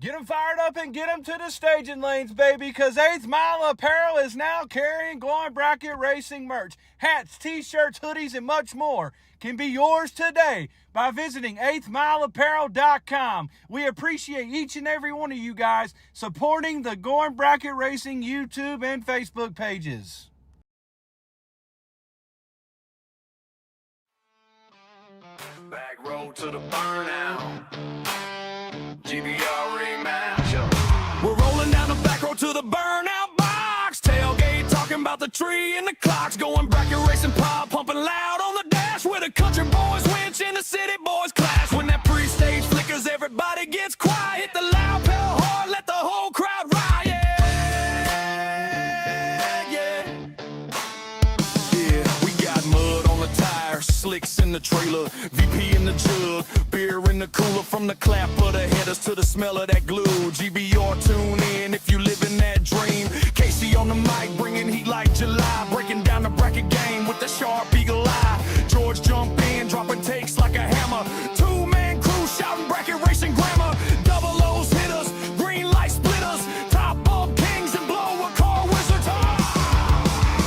Get them fired up and get them to the staging lanes, baby, because 8th Mile Apparel is now carrying Glowing Bracket Racing merch. Hats, t-shirts, hoodies, and much more can be yours today by visiting 8thmileapparel.com. We appreciate each and every one of you guys supporting the Glowing Bracket Racing YouTube and Facebook pages. Back road to the burnout. GBR rematch. We're rolling down the back road to the burnout box. Tailgate talking about the tree and the clocks. Going bracket racing, pop pumping loud on the dash. Where the country boys winch and the city boys clash. When that pre-stage flickers, everybody gets quiet. Hit the loud pedal hard, let the whole crowd riot. Yeah, we got mud on the tires, slicks in the trailer, VP in the jug, beer in the cooler. From the clap of the headers to the smell of that glue. GBR, tune in if you live in that dream. Casey on the mic, bringing heat like July. Breaking down the bracket game with the sharp eagle eye. George jump in, dropping takes like a hammer. Two-man crew shouting bracket racing grammar. Double O's hit us, green light split us. Top bulb kings and blow a car wizards.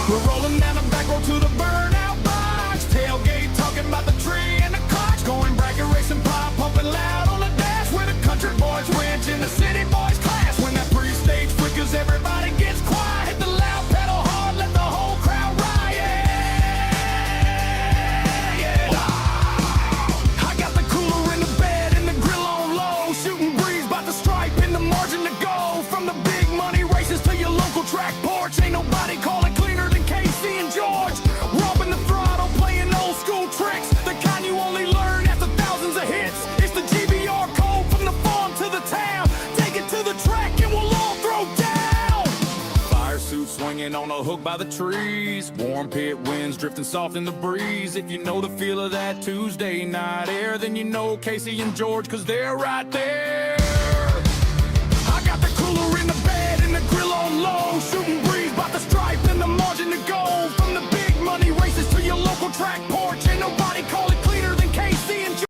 We're rolling down the back road to the burnout box. Tailgate talking about the tree and the clocks. Going bracket racing, pop pumping loud on the dash. Where the country boys wrench and the city boys clash. When that pre-stage flickers, everybody gets quiet. Hit the loud pedal hard, let the whole crowd riot. Yeah. I got the cooler in the bed and the grill on low. Shooting breeze, bout the stripe in the margin to go. From the big money races to your local track porch. Ain't nobody calling cleaner than Casey and George. Rubbing the throttle, playing old school tricks. The kind you only learn after thousands of hits. It's the GBR code from the farm to the town. Take it to the track and we'll all throw down. Fire suit swinging on a hook by the trees. Warm pit winds drifting soft in the breeze. If you know the feel of that Tuesday night air, then you know Casey and George, cause they're right there. I got the cooler in the bed and the grill on low. Shooting breeze, bout the stripe and the margin to go. From the big money races to your local track porch. Ain't nobody call it cleaner than Casey and George.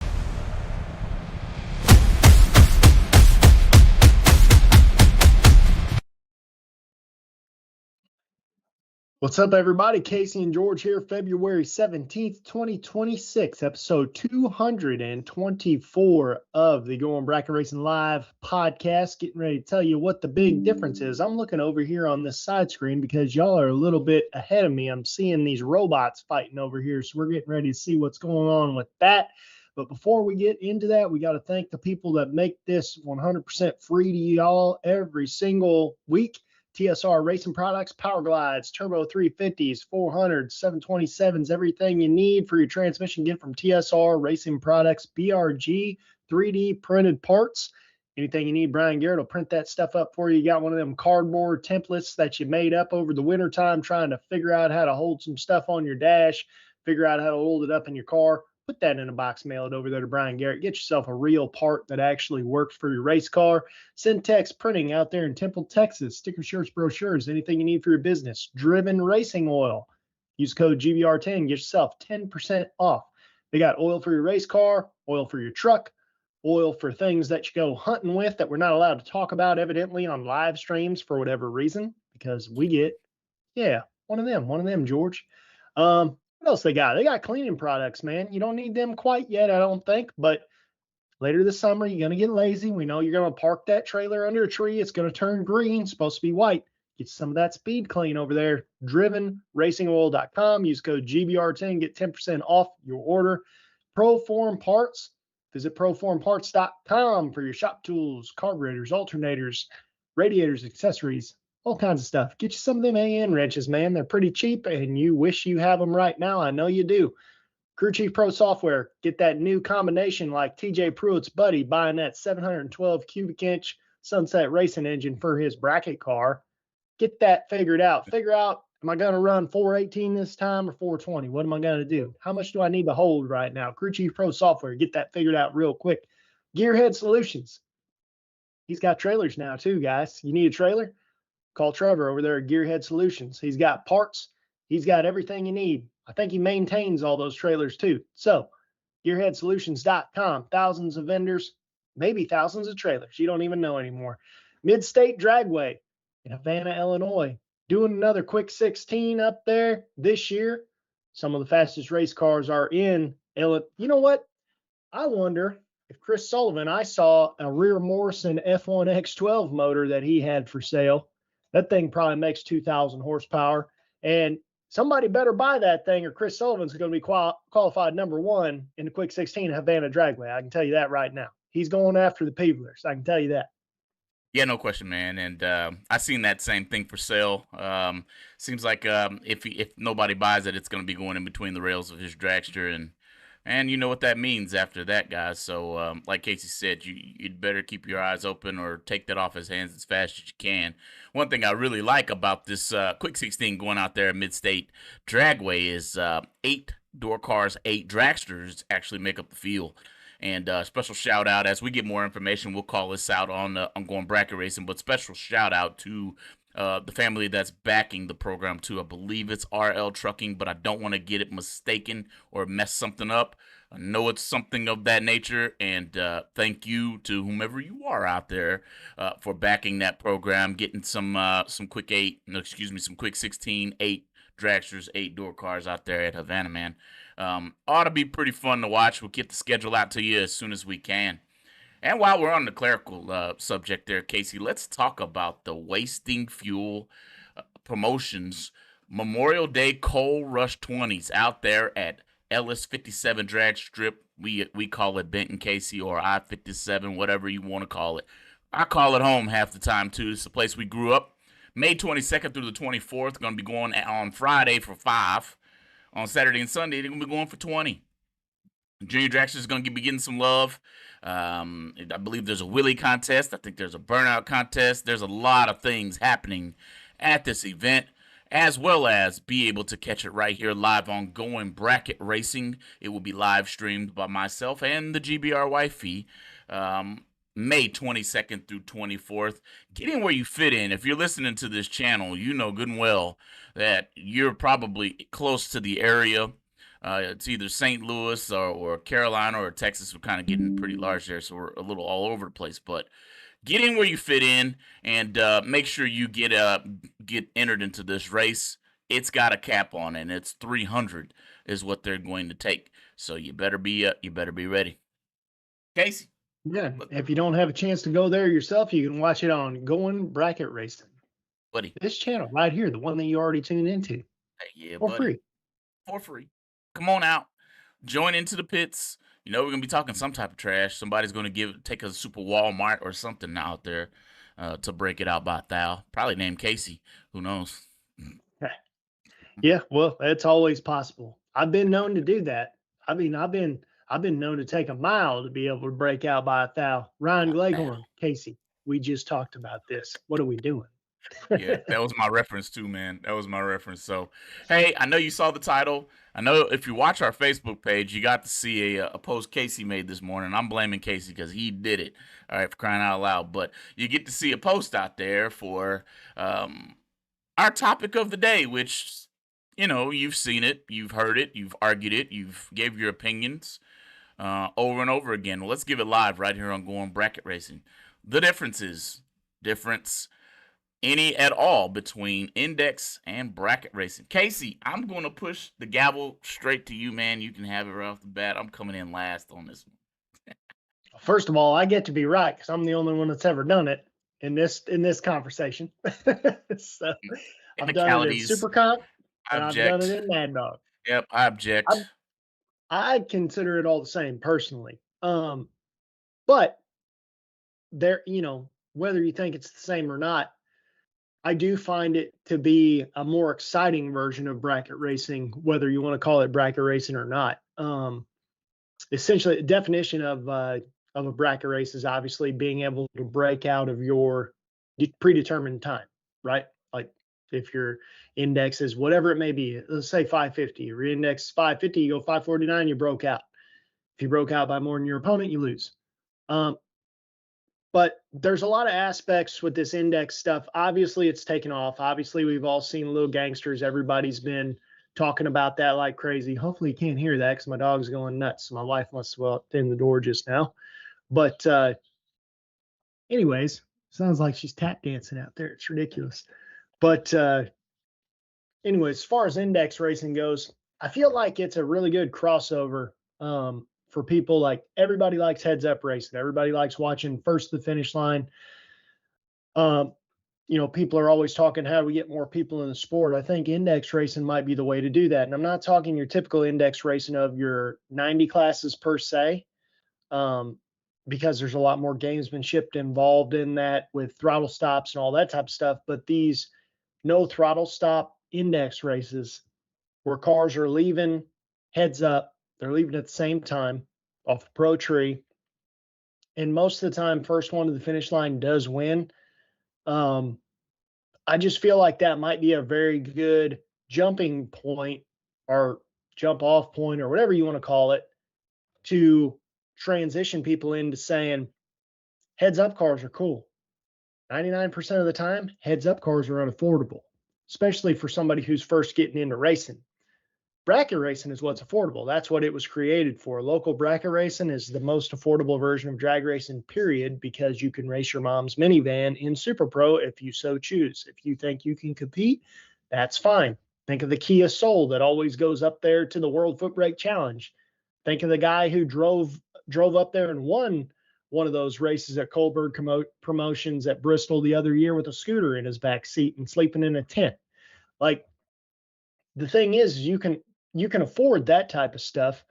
What's up, everybody? Casey and George here, February 17th, 2026, episode 224 of the Going Bracket Racing Live podcast. Getting ready to tell you what the big difference is. I'm looking over here on this side screen because y'all are a little bit ahead of me. I'm seeing these robots fighting over here, so we're getting ready to see what's going on with that. But before we get into that, we got to thank the people that make this 100% free to y'all every single week. TSR Racing Products, Power Glides, Turbo 350s, 400s, 727s, everything you need for your transmission, get from TSR Racing Products. BRG 3D printed parts. Anything you need, Brian Garrett will print that stuff up for you. You got one of them cardboard templates that you made up over the wintertime trying to figure out how to hold some stuff on your dash, figure out how to hold it up in your car. Put that in a box, mail it over there to Brian Garrett. Get yourself a real part that actually works for your race car. Syntex Printing out there in Temple, Texas. Sticker shirts, brochures, anything you need for your business. Driven Racing Oil. Use code GBR10. Get yourself 10% off. They got oil for your race car, oil for your truck, oil for things that you go hunting with that we're not allowed to talk about evidently on live streams for whatever reason, because we get, one of them, George. What else they got? They got cleaning products, man. You don't need them quite yet, I don't think, but later this summer, you're going to get lazy. We know you're going to park that trailer under a tree. It's going to turn green, it's supposed to be white. Get some of that speed clean over there. DrivenRacingOil.com. Use code GBR10. Get 10% off your order. Proform Parts. Visit proformparts.com for your shop tools, carburetors, alternators, radiators, accessories, all kinds of stuff. Get you some of them AN wrenches, man. They're pretty cheap, and you wish you have them right now. I know you do. Crew Chief Pro Software. Get that new combination like TJ Pruitt's buddy buying that 712 cubic inch Sunset Racing engine for his bracket car. Get that figured out. Figure out, am I going to run 418 this time or 420? What am I going to do? How much do I need to hold right now? Crew Chief Pro Software. Get that figured out real quick. Gearhead Solutions. He's got trailers now too, guys. You need a trailer? Call Trevor over there at Gearhead Solutions. He's got parts. He's got everything you need. I think he maintains all those trailers too. So, gearheadsolutions.com. Thousands of vendors, maybe thousands of trailers. You don't even know anymore. Mid-State Dragway in Havana, Illinois, doing another quick 16 up there this year. Some of the fastest race cars are in Illinois. You know what? I wonder if Chris Sullivan, I saw a rear Morrison F1 X12 motor that he had for sale. That thing probably makes 2,000 horsepower. And somebody better buy that thing, or Chris Sullivan's going to be qualified number one in the quick 16 Havana Dragway. I can tell you that right now. He's going after the Peeblers. I can tell you that. Yeah, no question, man. And I seen that same thing for sale. Seems like if nobody buys it, it's going to be going in between the rails of his dragster, and you know what that means after that, guys. So like Casey said, you'd better keep your eyes open or take that off his hands as fast as you can. One thing I really like about this quick 16 going out there at Mid-State Dragway is 8 door cars, 8 dragsters actually make up the field. And special shout out, as we get more information, we'll call this out on Going Bracket Racing. But special shout out to the family that's backing the program too. I believe it's RL Trucking, but I don't want to get it mistaken or mess something up. I know it's something of that nature, and thank you to whomever you are out there for backing that program, getting some quick 16, 8 dragsters, 8 door cars out there at Havana, man. Ought to be pretty fun to watch. We'll get the schedule out to you as soon as we can. And while we're on the clerical subject there, Casey, let's talk about the Wasting Fuel Promotions Memorial Day Coal Rush 20s out there at Ellis 57 Drag Strip. We call it Benton, Casey, or I-57, whatever you want to call it. I call it home half the time, too. It's the place we grew up. May 22nd through the 24th. Going to be going on Friday for 5. On Saturday and Sunday, they're going to be going for 20. Junior Dragster is going to be getting some love. I believe there's a wheelie contest. I think there's a burnout contest. There's a lot of things happening at this event, as well as be able to catch it right here live on Going Bracket Racing. It will be live streamed by myself and the GBR wifey. May 22nd through 24th. Getting where you fit in. If you're listening to this channel, you know good and well that you're probably close to the area. It's either St. Louis or Carolina or Texas. We're kind of getting pretty large there, so we're a little all over the place. But get in where you fit in, and make sure you get entered into this race. It's got a cap on it, and it's 300 is what they're going to take. So you better be ready. Casey. Yeah, if you don't have a chance to go there yourself, you can watch it on Going Bracket Racing. Buddy. This channel right here, the one that you already tuned into. Yeah, for free. For free. Come on out. Join into the pits. You know we're gonna be talking some type of trash. Somebody's gonna take a Super Walmart or something out there to break it out by thou. Probably named Casey. Who knows? Yeah, well, that's always possible. I've been known to do that. I mean, I've been known to take a mile to be able to break out by 1,000. Ryan Gleghorn, Casey, we just talked about this. What are we doing? Yeah, that was my reference too, man. That was my reference. So, hey, I know you saw the title. I know if you watch our Facebook page, you got to see a post Casey made this morning. I'm blaming Casey because he did it. All right, for crying out loud. But you get to see a post out there for our topic of the day, which, you know, you've seen it, you've heard it, you've argued it, you've gave your opinions over and over again. Well, let's give it live right here on Going Bracket Racing. The difference any at all between index and bracket racing. Casey, I'm going to push the gavel straight to you, man. You can have it right off the bat. I'm coming in last on this one. First of all, I get to be right because I'm the only one that's ever done it in this conversation. So I've done it in Super Comp and I've done it in Mad Dog. Yep, I object. I consider it all the same personally. But there, you know, whether you think it's the same or not, I do find it to be a more exciting version of bracket racing, whether you want to call it bracket racing or not. Essentially, the definition of a bracket race is obviously being able to break out of your predetermined time, right? Like if your index is whatever it may be, let's say 550, your index is 550, you go 549, you broke out. If you broke out by more than your opponent, you lose. But there's a lot of aspects with this index stuff. Obviously, it's taken off. Obviously, we've all seen Little Gangsters. Everybody's been talking about that like crazy. Hopefully, you can't hear that because my dog's going nuts. My wife must have walked in the door just now. But anyways, sounds like she's tap dancing out there. It's ridiculous. But anyways, as far as index racing goes, I feel like it's a really good crossover for people. Like, everybody likes heads up racing. Everybody likes watching first to the finish line. People are always talking how do we get more people in the sport. I think index racing might be the way to do that. And I'm not talking your typical index racing of your 90 classes per se, because there's a lot more gamesmanship involved in that with throttle stops and all that type of stuff. But these no throttle stop index races where cars are leaving heads up, they're leaving at the same time off the pro tree. And most of the time, first one to the finish line does win. I just feel like that might be a very good jumping point or jump off point or whatever you want to call it to transition people into saying heads up cars are cool. 99% of the time, heads up cars are unaffordable, especially for somebody who's first getting into racing. Bracket racing is what's affordable. That's what it was created for. Local bracket racing is the most affordable version of drag racing, period, because you can race your mom's minivan in Super Pro if you so choose. If you think you can compete, that's fine. Think of the Kia Soul that always goes up there to the World Foot Brake Challenge. Think of the guy who drove up there and won one of those races at Kohlberg Promotions at Bristol the other year with a scooter in his back seat and sleeping in a tent. Like, the thing is, you can afford that type of stuff.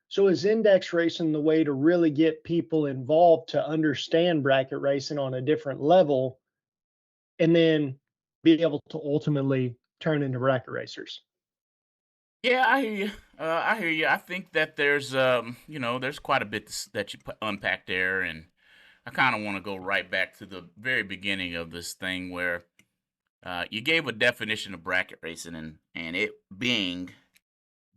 So is index racing the way to really get people involved to understand bracket racing on a different level and then be able to ultimately turn into bracket racers? Yeah, I hear you. I hear you. I think that there's quite a bit that you unpack there, and I kind of want to go right back to the very beginning of this thing where you gave a definition of bracket racing and it being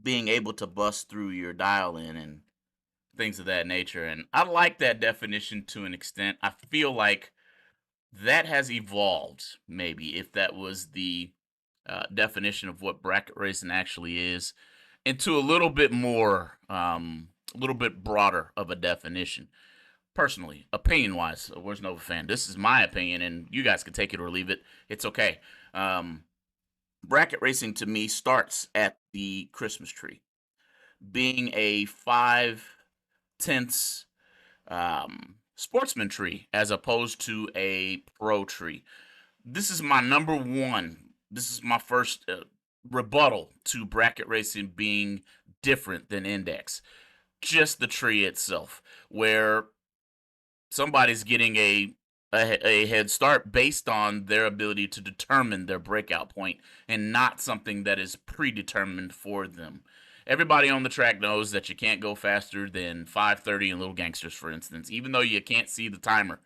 able to bust through your dial in and things of that nature. And I like that definition to an extent. I feel like that has evolved, maybe, if that was the definition of what bracket racing actually is, into a little bit more, a little bit broader of a definition. Personally, opinion wise, where's Nova Fan? This is my opinion, and you guys can take it or leave it. It's okay. Bracket racing to me starts at the Christmas tree, being a 5/10 sportsman tree as opposed to a pro tree. This is my number one. This is my first rebuttal to bracket racing being different than index. Just the tree itself, where somebody's getting a head start based on their ability to determine their breakout point and not something that is predetermined for them. Everybody on the track knows that you can't go faster than 5:30 in Little Gangsters, for instance, even though you can't see the timer,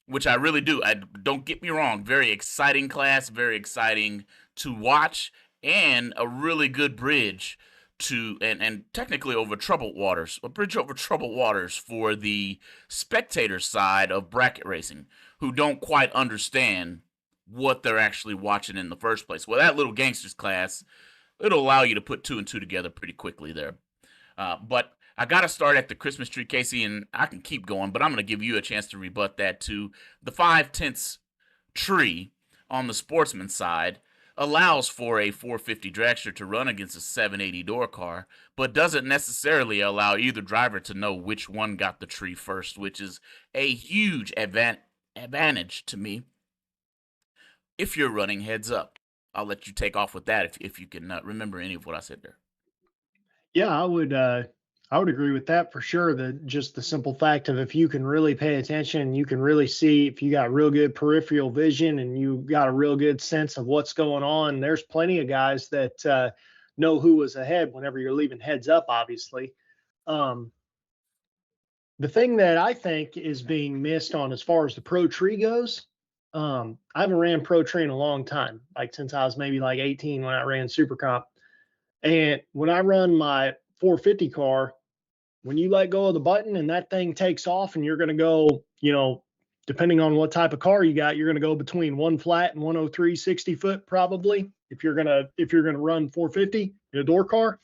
which I really do. Don't get me wrong, very exciting class, very exciting to watch, and a really good bridge to and technically over troubled waters, a bridge over troubled waters for the spectator side of bracket racing who don't quite understand what they're actually watching in the first place. Well, that Little Gangsters class, it'll allow you to put two and two together pretty quickly there. But I got to start at the Christmas tree, Casey, and I can keep going, but I'm going to give you a chance to rebut that too. The 5/10 tree on the sportsman side allows for a 450 dragster to run against a 780 door car, but doesn't necessarily allow either driver to know which one got the tree first, which is a huge advantage to me if you're running heads up. I'll let you take off with that if you can remember any of what I said there. Yeah, I would agree with that for sure. Just the simple fact of if you can really pay attention, you can really see if you got real good peripheral vision and you got a real good sense of what's going on. There's plenty of guys that know who was ahead whenever you're leaving heads up, obviously. The thing that I think is being missed on as far as the pro tree goes, I haven't ran pro tree in a long time, like since I was maybe like 18 when I ran Super Comp. And when I run my 450 car, when you let go of the button and that thing takes off and you're going to go, depending on what type of car you got, you're going to go between one flat and 103 60 foot probably if you're going to run 450 in a door car.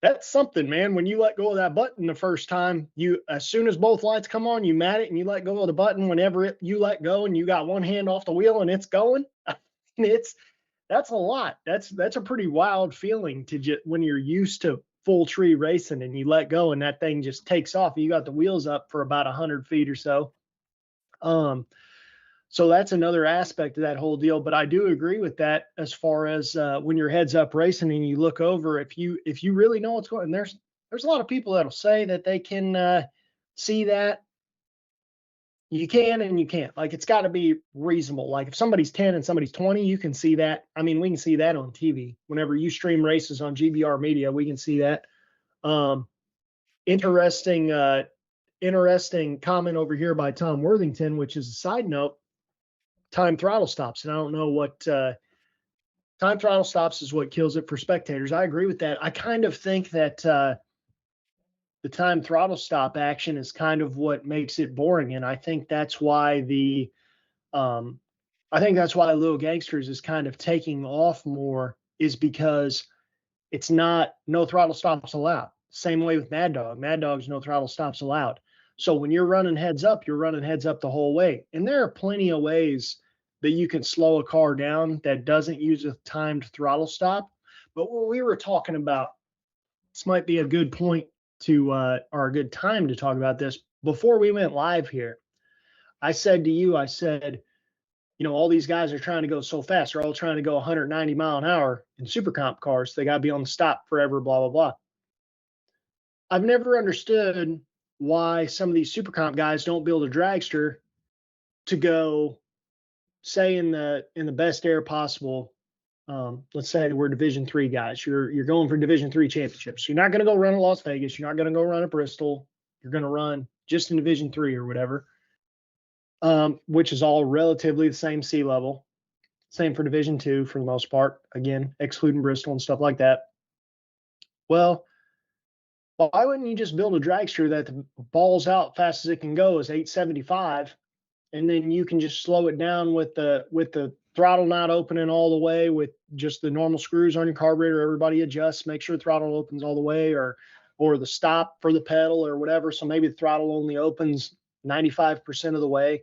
That's something, man. When you let go of that button the first time, as soon as both lights come on, you mat it and you let go of the button. Whenever you let go and you got one hand off the wheel and it's going, that's a lot. That's a pretty wild feeling to just when you're used to full tree racing and you let go and that thing just takes off. You got the wheels up for about 100 feet or so. So that's another aspect of that whole deal. But I do agree with that as far as when you're heads up racing and you look over, if you really know what's going on, there's a lot of people that'll say that they can see that. You can and you can't. Like, it's got to be reasonable. Like, if somebody's 10 and somebody's 20, you can see that. I mean, we can see that on TV. Whenever you stream races on GBR Media, we can see that. Interesting comment over here by Tom Worthington, which is a side note. Time throttle stops, and I don't know what time throttle stops is what kills it for spectators. I agree with that. I kind of think that the time throttle stop action is kind of what makes it boring, and I think that's why Little Gangsters is kind of taking off more, is because it's no throttle stops allowed. Same way with Mad Dog. Mad Dog's no throttle stops allowed. So when you're running heads up, you're running heads up the whole way. And there are plenty of ways that you can slow a car down that doesn't use a timed throttle stop. But what we were talking about, this might be a good point to, or a good time to talk about this. Before we went live here, I said to you, all these guys are trying to go so fast. They're all trying to go 190 mile an hour in super comp cars. They got to be on the stop forever, blah, blah, blah. I've never understood why some of these super comp guys don't build a dragster to go, say, in the best air possible. Let's say we're Division III guys. You're going for Division III championships. You're not going to go run at Las Vegas. You're not going to go run at Bristol. You're going to run just in Division III or whatever, which is all relatively the same sea level. Same for Division II for the most part. Again, excluding Bristol and stuff like that. Well, why wouldn't you just build a dragster that the balls out fast as it can go is 875, and then you can just slow it down with the throttle not opening all the way, with just the normal screws on your carburetor. Everybody adjusts, make sure the throttle opens all the way, or the stop for the pedal or whatever. So maybe the throttle only opens 95% of the way.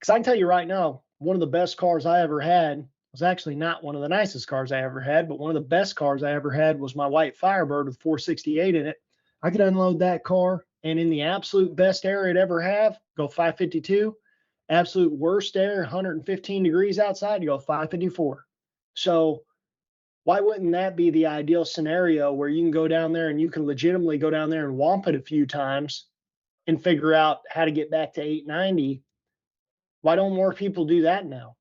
Because I can tell you right now, one of the best cars I ever had was actually not one of the nicest cars I ever had, but one of the best cars I ever had was my white Firebird with 468 in it. I could unload that car, and in the absolute best air it'd ever have, go 552. Absolute worst air, 115 degrees outside, you go 554. So why wouldn't that be the ideal scenario where you can go down there and you can legitimately go down there and whomp it a few times and figure out how to get back to 890? Why don't more people do that now?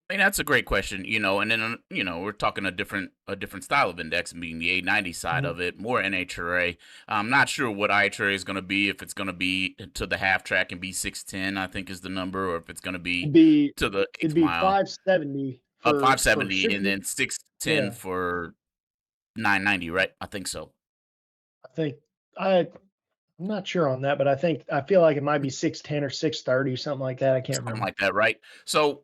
I mean, that's a great question, and then, we're talking a different style of index, being the 890 side of it, more NHRA. I'm not sure what IHRA is going to be, if it's going to be to the half track and be 610, I think is the number, or if it's going to be to the eighth mile. 570. 570 and then 610 for 990, right? I think so. I'm not sure on that, but I feel like it might be 610 or 630, something like that. I can't remember. Something like that, right? So,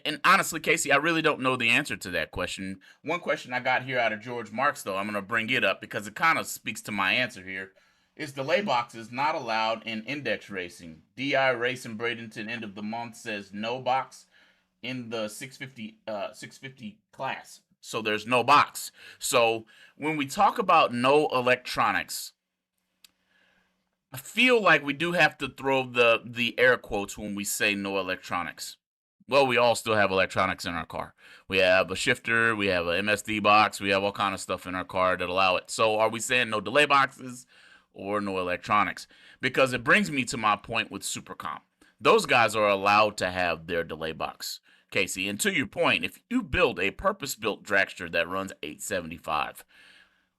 and honestly, Casey, I really don't know the answer to that question. One question I got here out of George Marks, though, I'm going to bring it up because it kind of speaks to my answer here, is delay boxes not allowed in index racing. DI Racing Bradenton end of the month says no box in the 650 class. So there's no box. So when we talk about no electronics, I feel like we do have to throw the air quotes when we say no electronics. Well, we all still have electronics in our car. We have a shifter, we have an MSD box, we have all kind of stuff in our car that allow it. So are we saying no delay boxes or no electronics? Because it brings me to my point with Supercomp. Those guys are allowed to have their delay box, Casey. And to your point, if you build a purpose-built dragster that runs 875,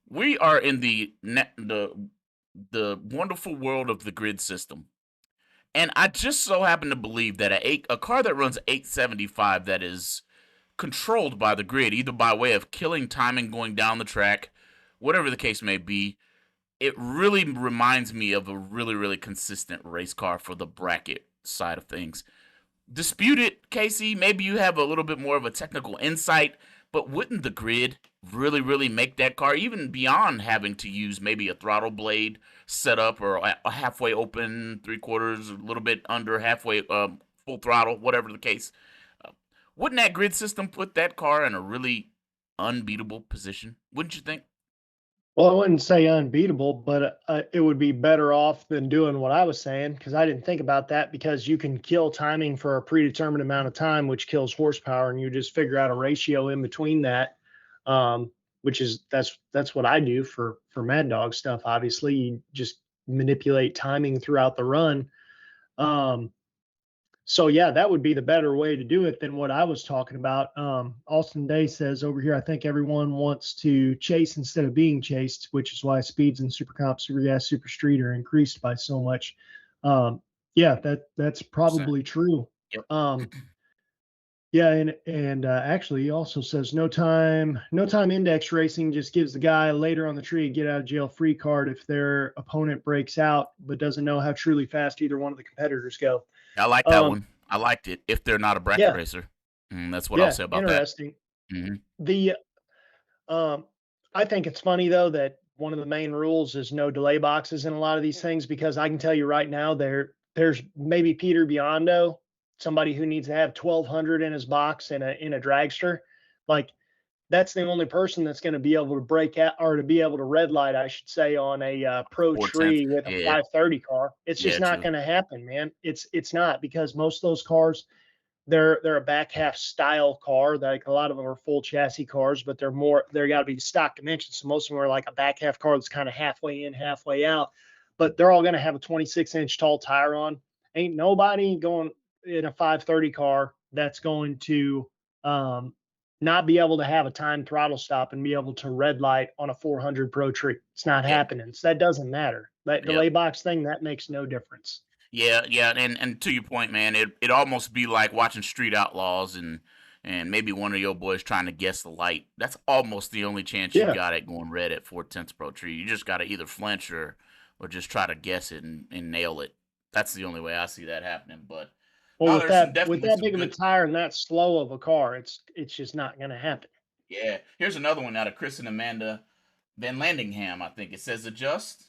we are in the wonderful world of the grid system. And I just so happen to believe that a car that runs 875 that is controlled by the grid, either by way of killing timing going down the track, whatever the case may be, it really reminds me of a really, really consistent race car for the bracket side of things. Dispute it, Casey. Maybe you have a little bit more of a technical insight, But wouldn't the grid really, really make that car, even beyond having to use maybe a throttle blade setup or a halfway open, three quarters, a little bit under halfway, full throttle, whatever the case? Uh, wouldn't that grid system put that car in a really unbeatable position? Wouldn't you think? Well, I wouldn't say unbeatable, but it would be better off than doing what I was saying because I didn't think about that because you can kill timing for a predetermined amount of time, which kills horsepower, and you just figure out a ratio in between that, which is that's what I do for Mad Dog stuff. Obviously, you just manipulate timing throughout the run. So yeah, that would be the better way to do it than what I was talking about. Austin Day says over here, I think everyone wants to chase instead of being chased, which is why speeds in Super Comp, Super Gas, Super Street are increased by so much. Yeah, that's probably true. Yep. Yeah, and actually, he also says no time index racing just gives the guy later on the tree a get out of jail free card if their opponent breaks out but doesn't know how truly fast either one of the competitors go. I like that one. I liked it. If they're not a bracket Yeah. racer, that's what I'll say about that. Interesting. The I think it's funny though that one of the main rules is no delay boxes in a lot of these things because I can tell you right now there's maybe Peter Biondo, somebody who needs to have 1200 in his box in a dragster, like that's the only person that's going to be able to break out or to be able to red light, I should say, on a pro tree with a 530 car. It's just not going to happen, man. It's not because most of those cars, they're a back half style car. Like a lot of them are full chassis cars, but they're got to be stock dimensions. So most of them are like a back half car that's kind of halfway in, halfway out. But they're all going to have a 26-inch tall tire on. Ain't nobody going in a 530 car that's going to not be able to have a timed throttle stop and be able to red light on a 400 Pro tree. It's not happening. So that doesn't matter. That delay box thing, that makes no difference. Yeah, and to your point, man, it almost be like watching Street Outlaws and maybe one of your boys trying to guess the light. That's almost the only chance you got at going red at 4/10 Pro tree. You just got to either flinch or just try to guess it and nail it. That's the only way I see that happening. But well, with that big of a tire and that slow of a car, it's just not going to happen. Yeah. Here's another one out of Chris and Amanda Van Landingham, I think. It says adjust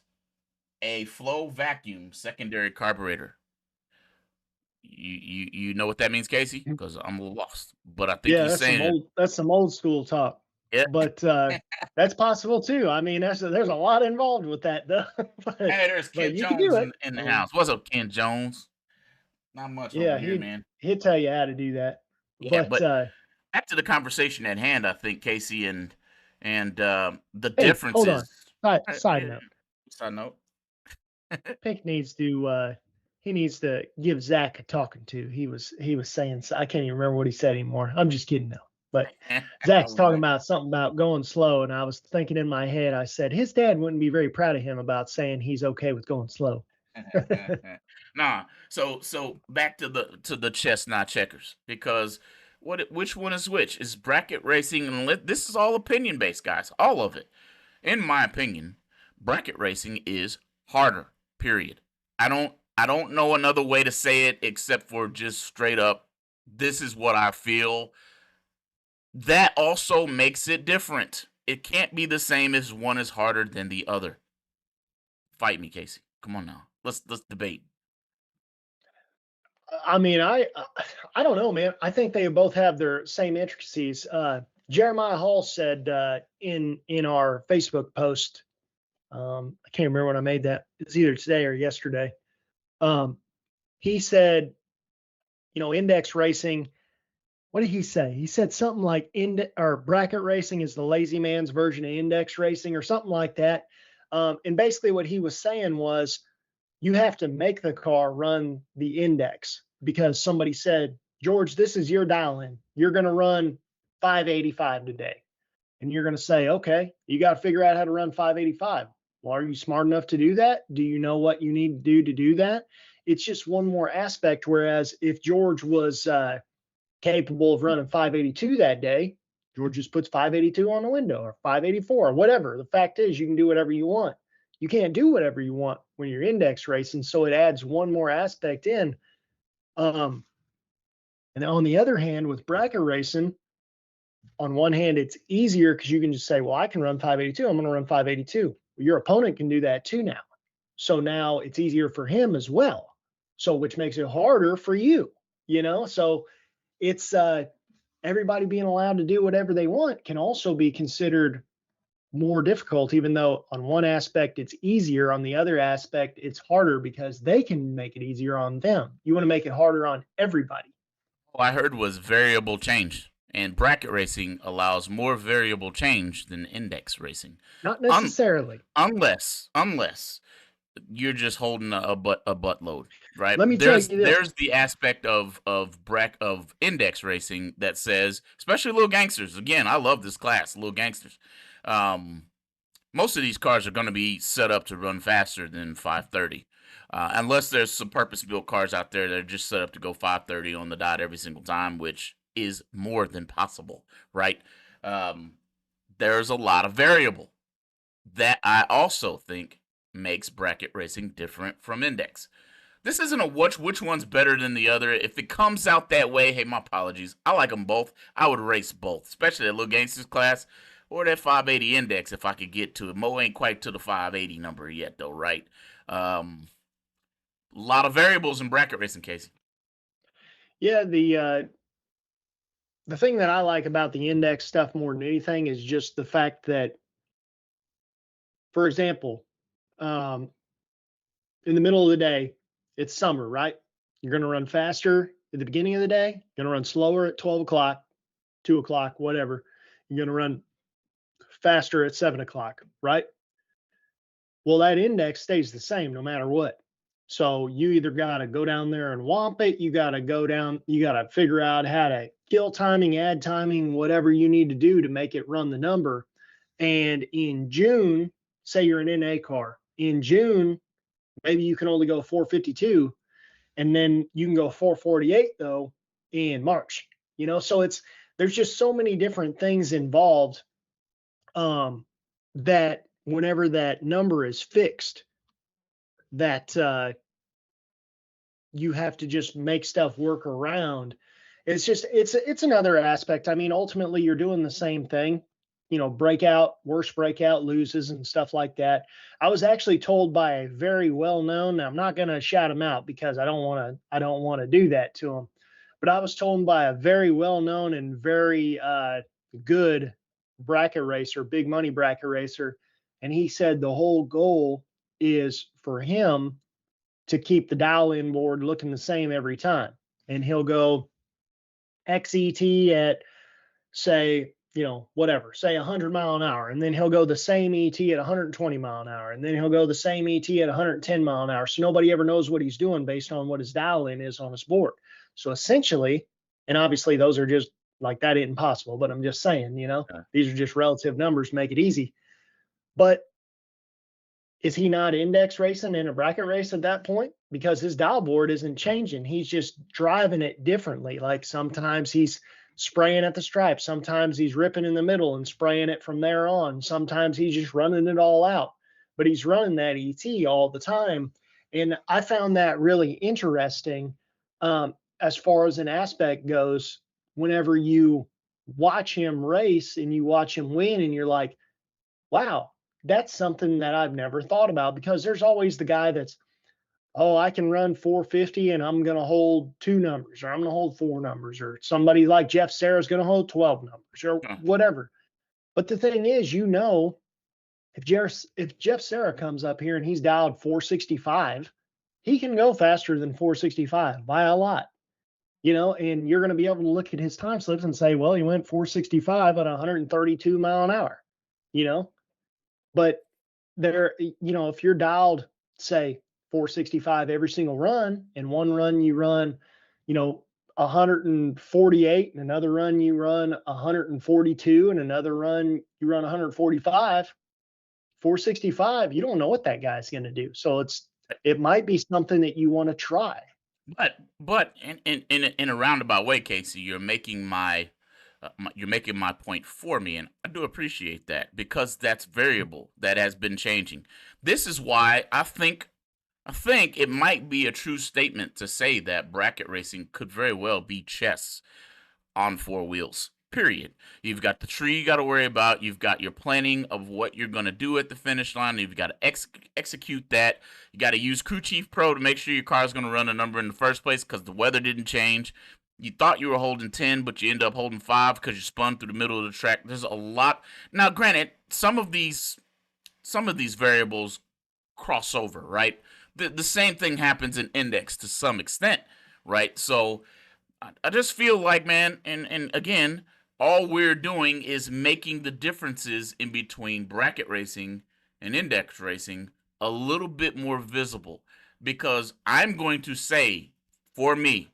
a flow vacuum secondary carburetor. You know what that means, Casey? Because I'm a little lost. But I think he's saying that's some old school talk. Yeah. But that's possible too. I mean, there's a lot involved with that, though. Hey, there's Ken Jones in the house. What's up, Ken Jones? Not much over here, man. He'll tell you how to do that. Yeah, but back to the conversation at hand, I think, Casey, and the differences. Hold on. Side note. Side note. Pink needs to give Zach a talking to. He was saying, I can't even remember what he said anymore. I'm just kidding now. But Zach's talking about something about going slow, and I was thinking in my head, I said his dad wouldn't be very proud of him about saying he's okay with going slow. Nah. So back to the chess, not checkers, because which one is which? Is bracket racing, and this is all opinion based, guys. All of it, in my opinion, bracket racing is harder. Period. I don't know another way to say it except for just straight up. This is what I feel. That also makes it different. It can't be the same as one is harder than the other. Fight me, Casey. Come on now. Let's debate. I mean, I don't know, man. I think they both have their same intricacies. Jeremiah Hall said in our Facebook post, I can't remember when I made that. It's either today or yesterday. He said, index racing. What did he say? He said something like bracket racing is the lazy man's version of index racing or something like that. And basically what he was saying was you have to make the car run the index because somebody said, George, this is your dial in. You're going to run 585 today. And you're going to say, okay, you got to figure out how to run 585. Well, are you smart enough to do that? Do you know what you need to do that? It's just one more aspect. Whereas if George was capable of running 582 that day, George just puts 582 on the window or 584 or whatever. The fact is you can do whatever you want. You can't do whatever you want when you're index racing. So it adds one more aspect in. And on the other hand, with bracket racing, on one hand, it's easier because you can just say, well, I can run 582. I'm going to run 582. Your opponent can do that too now. So now it's easier for him as well. So which makes it harder for you, So it's everybody being allowed to do whatever they want can also be considered more difficult, even though on one aspect it's easier, on the other aspect it's harder because they can make it easier on them. You want to make it harder on everybody. All I heard was variable change, and bracket racing allows more variable change than index racing. Not necessarily. Unless you're just holding a butt load, right? Let me tell you this. There's the aspect of index racing that says, especially little gangsters. Again, I love this class, little gangsters. Most of these cars are going to be set up to run faster than 530. Unless there's some purpose-built cars out there that are just set up to go 530 on the dot every single time, which is more than possible, right? There's a lot of variable that I also think makes bracket racing different from index. This isn't a which one's better than the other. If it comes out that way, hey, my apologies. I like them both. I would race both, especially that little gangsters class or that 580 index if I could get to it. Mo ain't quite to the 580 number yet, though, right? A lot of variables in bracket racing, Casey. Yeah, the thing that I like about the index stuff more than anything is just the fact that, for example, in the middle of the day, it's summer, right? You're going to run faster at the beginning of the day. You're going to run slower at 12 o'clock, 2 o'clock, whatever. You're going to run faster at 7 o'clock, right? Well, that index stays the same no matter what. So you either got to go down there and whomp it. You got to go down. You got to figure out how to kill timing, add timing, whatever you need to do to make it run the number. And in June, say you're an NA car. In June, maybe you can only go 452, and then you can go 448 though in March. So there's just so many different things involved that whenever that number is fixed, that you have to just make stuff work around. It's another aspect. I mean, ultimately you're doing the same thing, worst breakout loses and stuff like that. I was actually told by a very well-known, I'm not going to shout him out because I don't want to do that to him, but I was told by a very well-known and very good bracket racer, big money bracket racer. And he said the whole goal is for him to keep the dial-in board looking the same every time. And he'll go XET at, say, whatever, say 100 mile an hour. And then he'll go the same ET at 120 mile an hour. And then he'll go the same ET at 110 mile an hour. So nobody ever knows what he's doing based on what his dial-in is on his board. So essentially, and obviously those are just like, that isn't possible, but I'm just saying, these are just relative numbers, make it easy. But is he not index racing in a bracket race at that point? Because his dial board isn't changing. He's just driving it differently. Like sometimes he's spraying at the stripe. Sometimes he's ripping in the middle and spraying it from there on. Sometimes he's just running it all out. But he's running that ET all the time. And I found that really interesting as far as an aspect goes. Whenever you watch him race and you watch him win and you're like, wow, that's something that I've never thought about, because there's always the guy that's, oh, I can run 450 and I'm going to hold 2 numbers, or I'm going to hold 4 numbers, or somebody like Jeff Serra is going to hold 12 numbers or whatever. But the thing is, if Jeff Serra comes up here and he's dialed 465, he can go faster than 465 by a lot, and you're going to be able to look at his time slips and say, well, he went 465 at 132 mile an hour, But there, if you're dialed, say 465 every single run, and one run you run, 148, and another run you run 142, and another run you run 145, 465, you don't know what that guy's going to do. So it might be something that you want to try. But in a roundabout way, Casey, you're making my point for me, and I do appreciate that, because that's variable that has been changing. This is why I think it might be a true statement to say that bracket racing could very well be chess on 4 wheels. period. You've got the tree you got to worry about. You've got your planning of what you're going to do at the finish line. You've got to execute that. You got to use Crew Chief Pro to make sure your car is going to run a number in the first place because the weather didn't change. You thought you were holding 10, but you end up holding 5 because you spun through the middle of the track. There's a lot. Now, granted, some of these variables cross over, right? The same thing happens in index to some extent, right? So I just feel like, man, and again, all we're doing is making the differences in between bracket racing and index racing a little bit more visible, because I'm going to say, for me,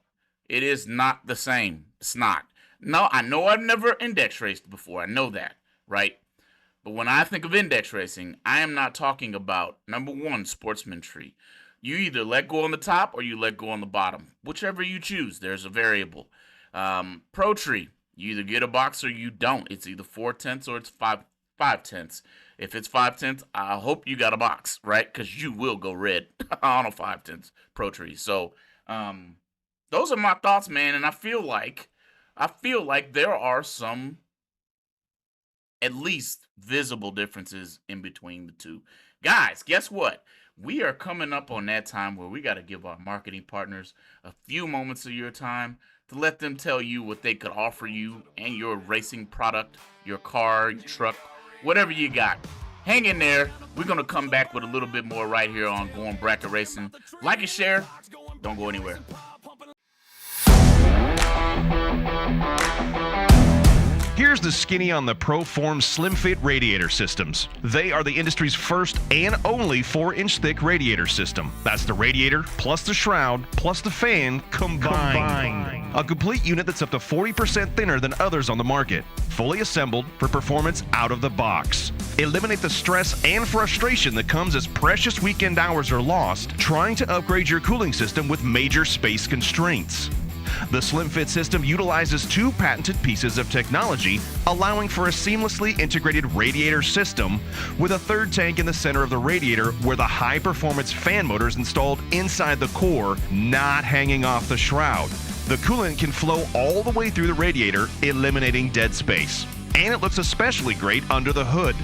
it is not the same. It's not. No, I know I've never index raced before. I know that, right? But when I think of index racing, I am not talking about, number one, sportsmanship. You either let go on the top or you let go on the bottom. Whichever you choose, there's a variable. Pro tree, you either get a box or you don't. It's either 4/10 or it's 5/10. If it's 5/10, I hope you got a box, right? Because you will go red on a 5/10 pro tree. So those are my thoughts, man. And I feel like there are some at least visible differences in between the two. Guys, guess what? We are coming up on that time where we got to give our marketing partners a few moments of your time to let them tell you what they could offer you and your racing product, your car, your truck, whatever you got. Hang in there. We're going to come back with a little bit more right here on Going Bracket Racing. Like and share. Don't go anywhere. Here's the skinny on the ProForm Slim Fit radiator systems. They are the industry's first and only 4-inch thick radiator system. That's the radiator plus the shroud plus the fan combined. A complete unit that's up to 40% thinner than others on the market. Fully assembled for performance out of the box. Eliminate the stress and frustration that comes as precious weekend hours are lost trying to upgrade your cooling system with major space constraints. The Slim Fit system utilizes 2 patented pieces of technology, allowing for a seamlessly integrated radiator system with a 3rd tank in the center of the radiator where the high-performance fan motor is installed inside the core, not hanging off the shroud. The coolant can flow all the way through the radiator, eliminating dead space. And it looks especially great under the hood.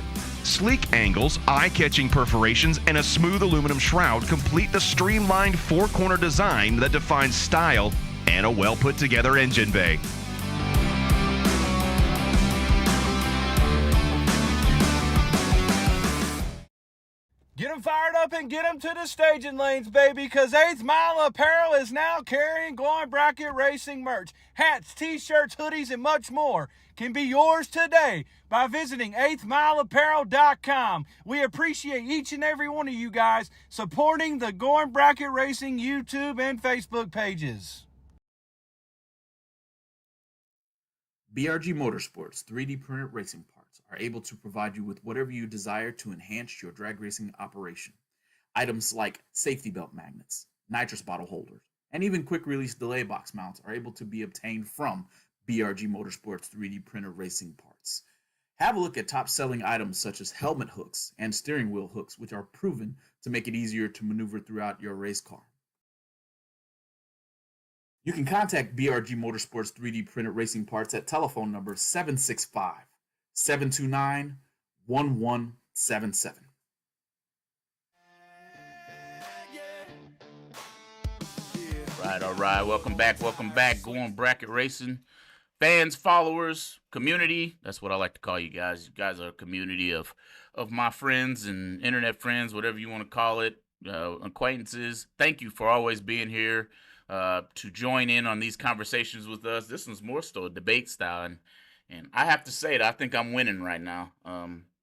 Sleek angles, eye-catching perforations, and a smooth aluminum shroud complete the streamlined 4-corner design that defines style and a well-put-together engine bay. Get them fired up and get them to the staging lanes, baby, because 8th Mile Apparel is now carrying Glowing Bracket Racing merch. Hats, t-shirts, hoodies, and much more can be yours today by visiting 8thmileapparel.com. We appreciate each and every one of you guys supporting the Glowing Bracket Racing YouTube and Facebook pages. BRG Motorsports 3D printed racing parts are able to provide you with whatever you desire to enhance your drag racing operation. Items like safety belt magnets, nitrous bottle holders, and even quick release delay box mounts are able to be obtained from BRG Motorsports 3D printed racing parts. Have a look at top selling items such as helmet hooks and steering wheel hooks, which are proven to make it easier to maneuver throughout your race car. You can contact BRG Motorsports 3D printed racing parts at telephone number 765-729-1177. All right. Welcome back. Going Bracket Racing. Fans, followers, community. That's what I like to call you guys. You guys are a community of my friends and internet friends, whatever you want to call it, acquaintances. Thank you for always being here. To join in on these conversations with us. This one's more so a debate style, and I have to say that I think I'm winning right now.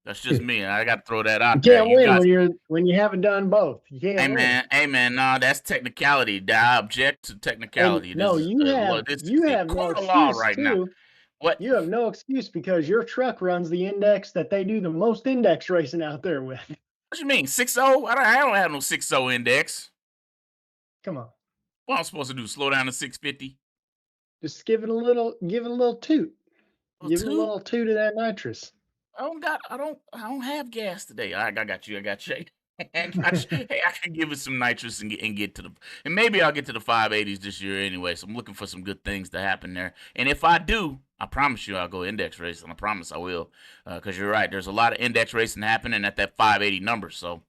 That's just me. I got to throw that out You there. can't win when you haven't done both. You can't win. Hey man, no, that's technicality. I object to technicality. No, you have no excuse right too. now. What? You have no excuse because your truck runs the index that they do the most index racing out there with. What you mean 6.0? I don't have no 6.0 index. Come on. What am I supposed to do? Slow down to 650? Just give it a little toot. Give it a toot? little toot of that nitrous. I don't have gas today. I got you. Hey, I can give it some nitrous and get to and maybe I'll get to the 580s this year anyway. So I'm looking for some good things to happen there. And if I do, I promise you I'll go index racing. I promise I will. Because you're right. There's a lot of index racing happening at that 580 number. So,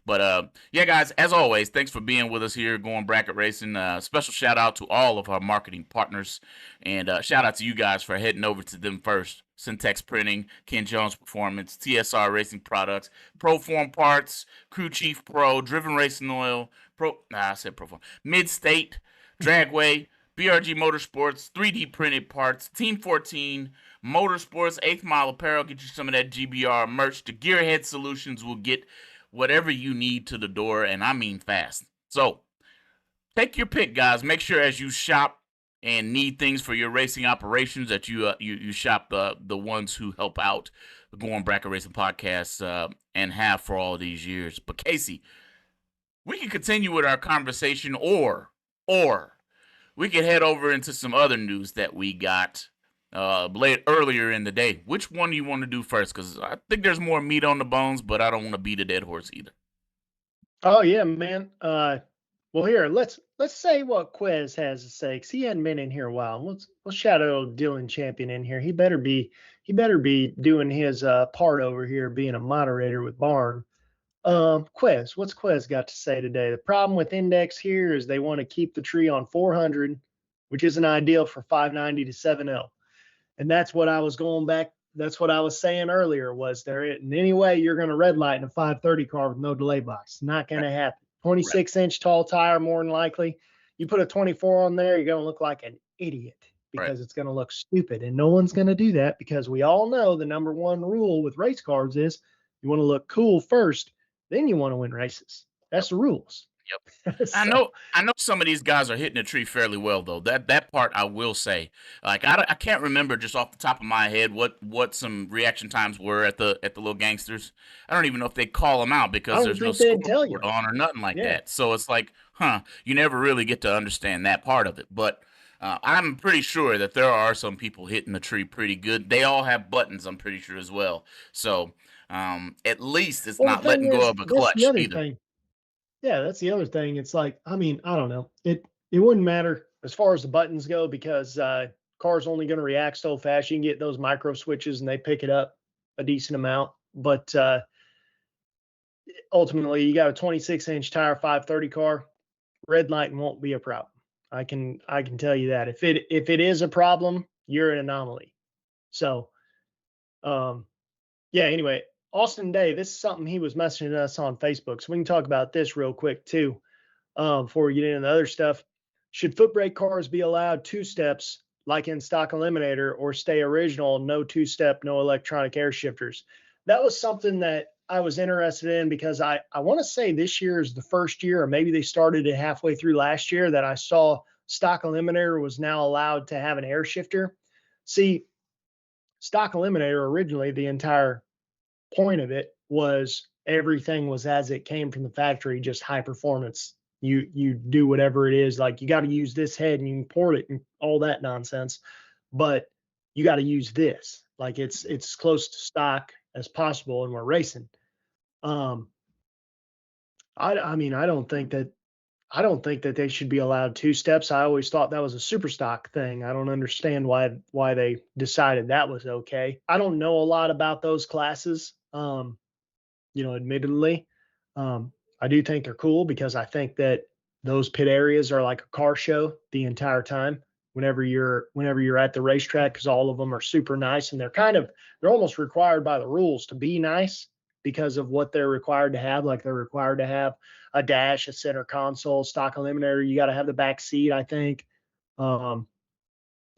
but yeah, guys, as always, thanks for being with us here, Going Bracket Racing. Special shout out to all of our marketing partners. And shout out to you guys for heading over to them first. Syntex Printing, Ken Jones Performance, TSR Racing Products, Proform Parts, Crew Chief Pro, Driven Racing Oil, I said Proform, Mid-State, Dragway, BRG Motorsports, 3D printed parts, Team 14, Motorsports, 8th Mile Apparel, get you some of that GBR merch. The Gearhead Solutions will get whatever you need to the door, and I mean fast. So, take your pick, guys. Make sure as you shop and need things for your racing operations that you shop the ones who help out the Going Bracket Racing podcast and have for all these years. But Casey, we can continue with our conversation, or we could head over into some other news that we got earlier in the day. Which one do you want to do first? Because I think there's more meat on the bones, but I don't want to beat a dead horse either. Oh yeah, man. Well, here let's say what Quez has to say, because he hadn't been in here a while. Let's shout out old Dylan Champion in here. He better be doing his part over here, being a moderator with Barn. Quez, what's Quez got to say today? The problem with Index here is they want to keep the tree on 400, which isn't ideal for 590 to 7L. And that's what I was going back. That's what I was saying earlier, was there in any way you're going to red light in a 530 car with no delay box? Not going to happen. 26-inch tall tire, more than likely. You put a 24 on there, you're going to look like an idiot because it's going to look stupid. And no one's going to do that, because we all know the number one rule with race cars is you want to look cool first, then you want to win races. That's the rules. Yep. I know some of these guys are hitting the tree fairly well, though. That part I will say. Like I can't remember just off the top of my head what some reaction times were at the little gangsters. I don't even know if they call them out, because there's no scoreboard on or nothing like that. So it's like, you never really get to understand that part of it. But I'm pretty sure that there are some people hitting the tree pretty good. They all have buttons, I'm pretty sure, as well. So at least it's not letting go of a clutch either. Yeah, that's the other thing. It's like, I mean, I don't know. It wouldn't matter as far as the buttons go, because car's only going to react so fast. You can get those micro switches and they pick it up a decent amount. But ultimately, you got a 26-inch tire 530 car, red lighting won't be a problem. I can tell you that. If it is a problem, you're an anomaly. So, yeah, anyway, Austin Day, this is something he was messaging us on Facebook, so we can talk about this real quick too, before we get into the other stuff. Should foot brake cars be allowed 2-steps like in stock eliminator, or stay original, no 2-step, no electronic air shifters? That was something that I was interested in, because I want to say this year is the first year, or maybe they started it halfway through last year, that I saw stock eliminator was now allowed to have an air shifter. See, stock eliminator, originally the entire point of it was everything was as it came from the factory, just high performance. You do whatever it is, like you got to use this head and you import it and all that nonsense, but you got to use this, like it's close to stock as possible, and we're racing. I mean, I don't think that they should be allowed 2-steps. I always thought that was a super stock thing. I don't understand why they decided that was okay. I don't know a lot about those classes. Admittedly, I do think they're cool, because I think that those pit areas are like a car show the entire time. Whenever you're at the racetrack, because all of them are super nice, and they're almost required by the rules to be nice because of what they're required to have. Like they're required to have a dash, a center console, stock eliminator. You got to have the back seat, I think. Yeah,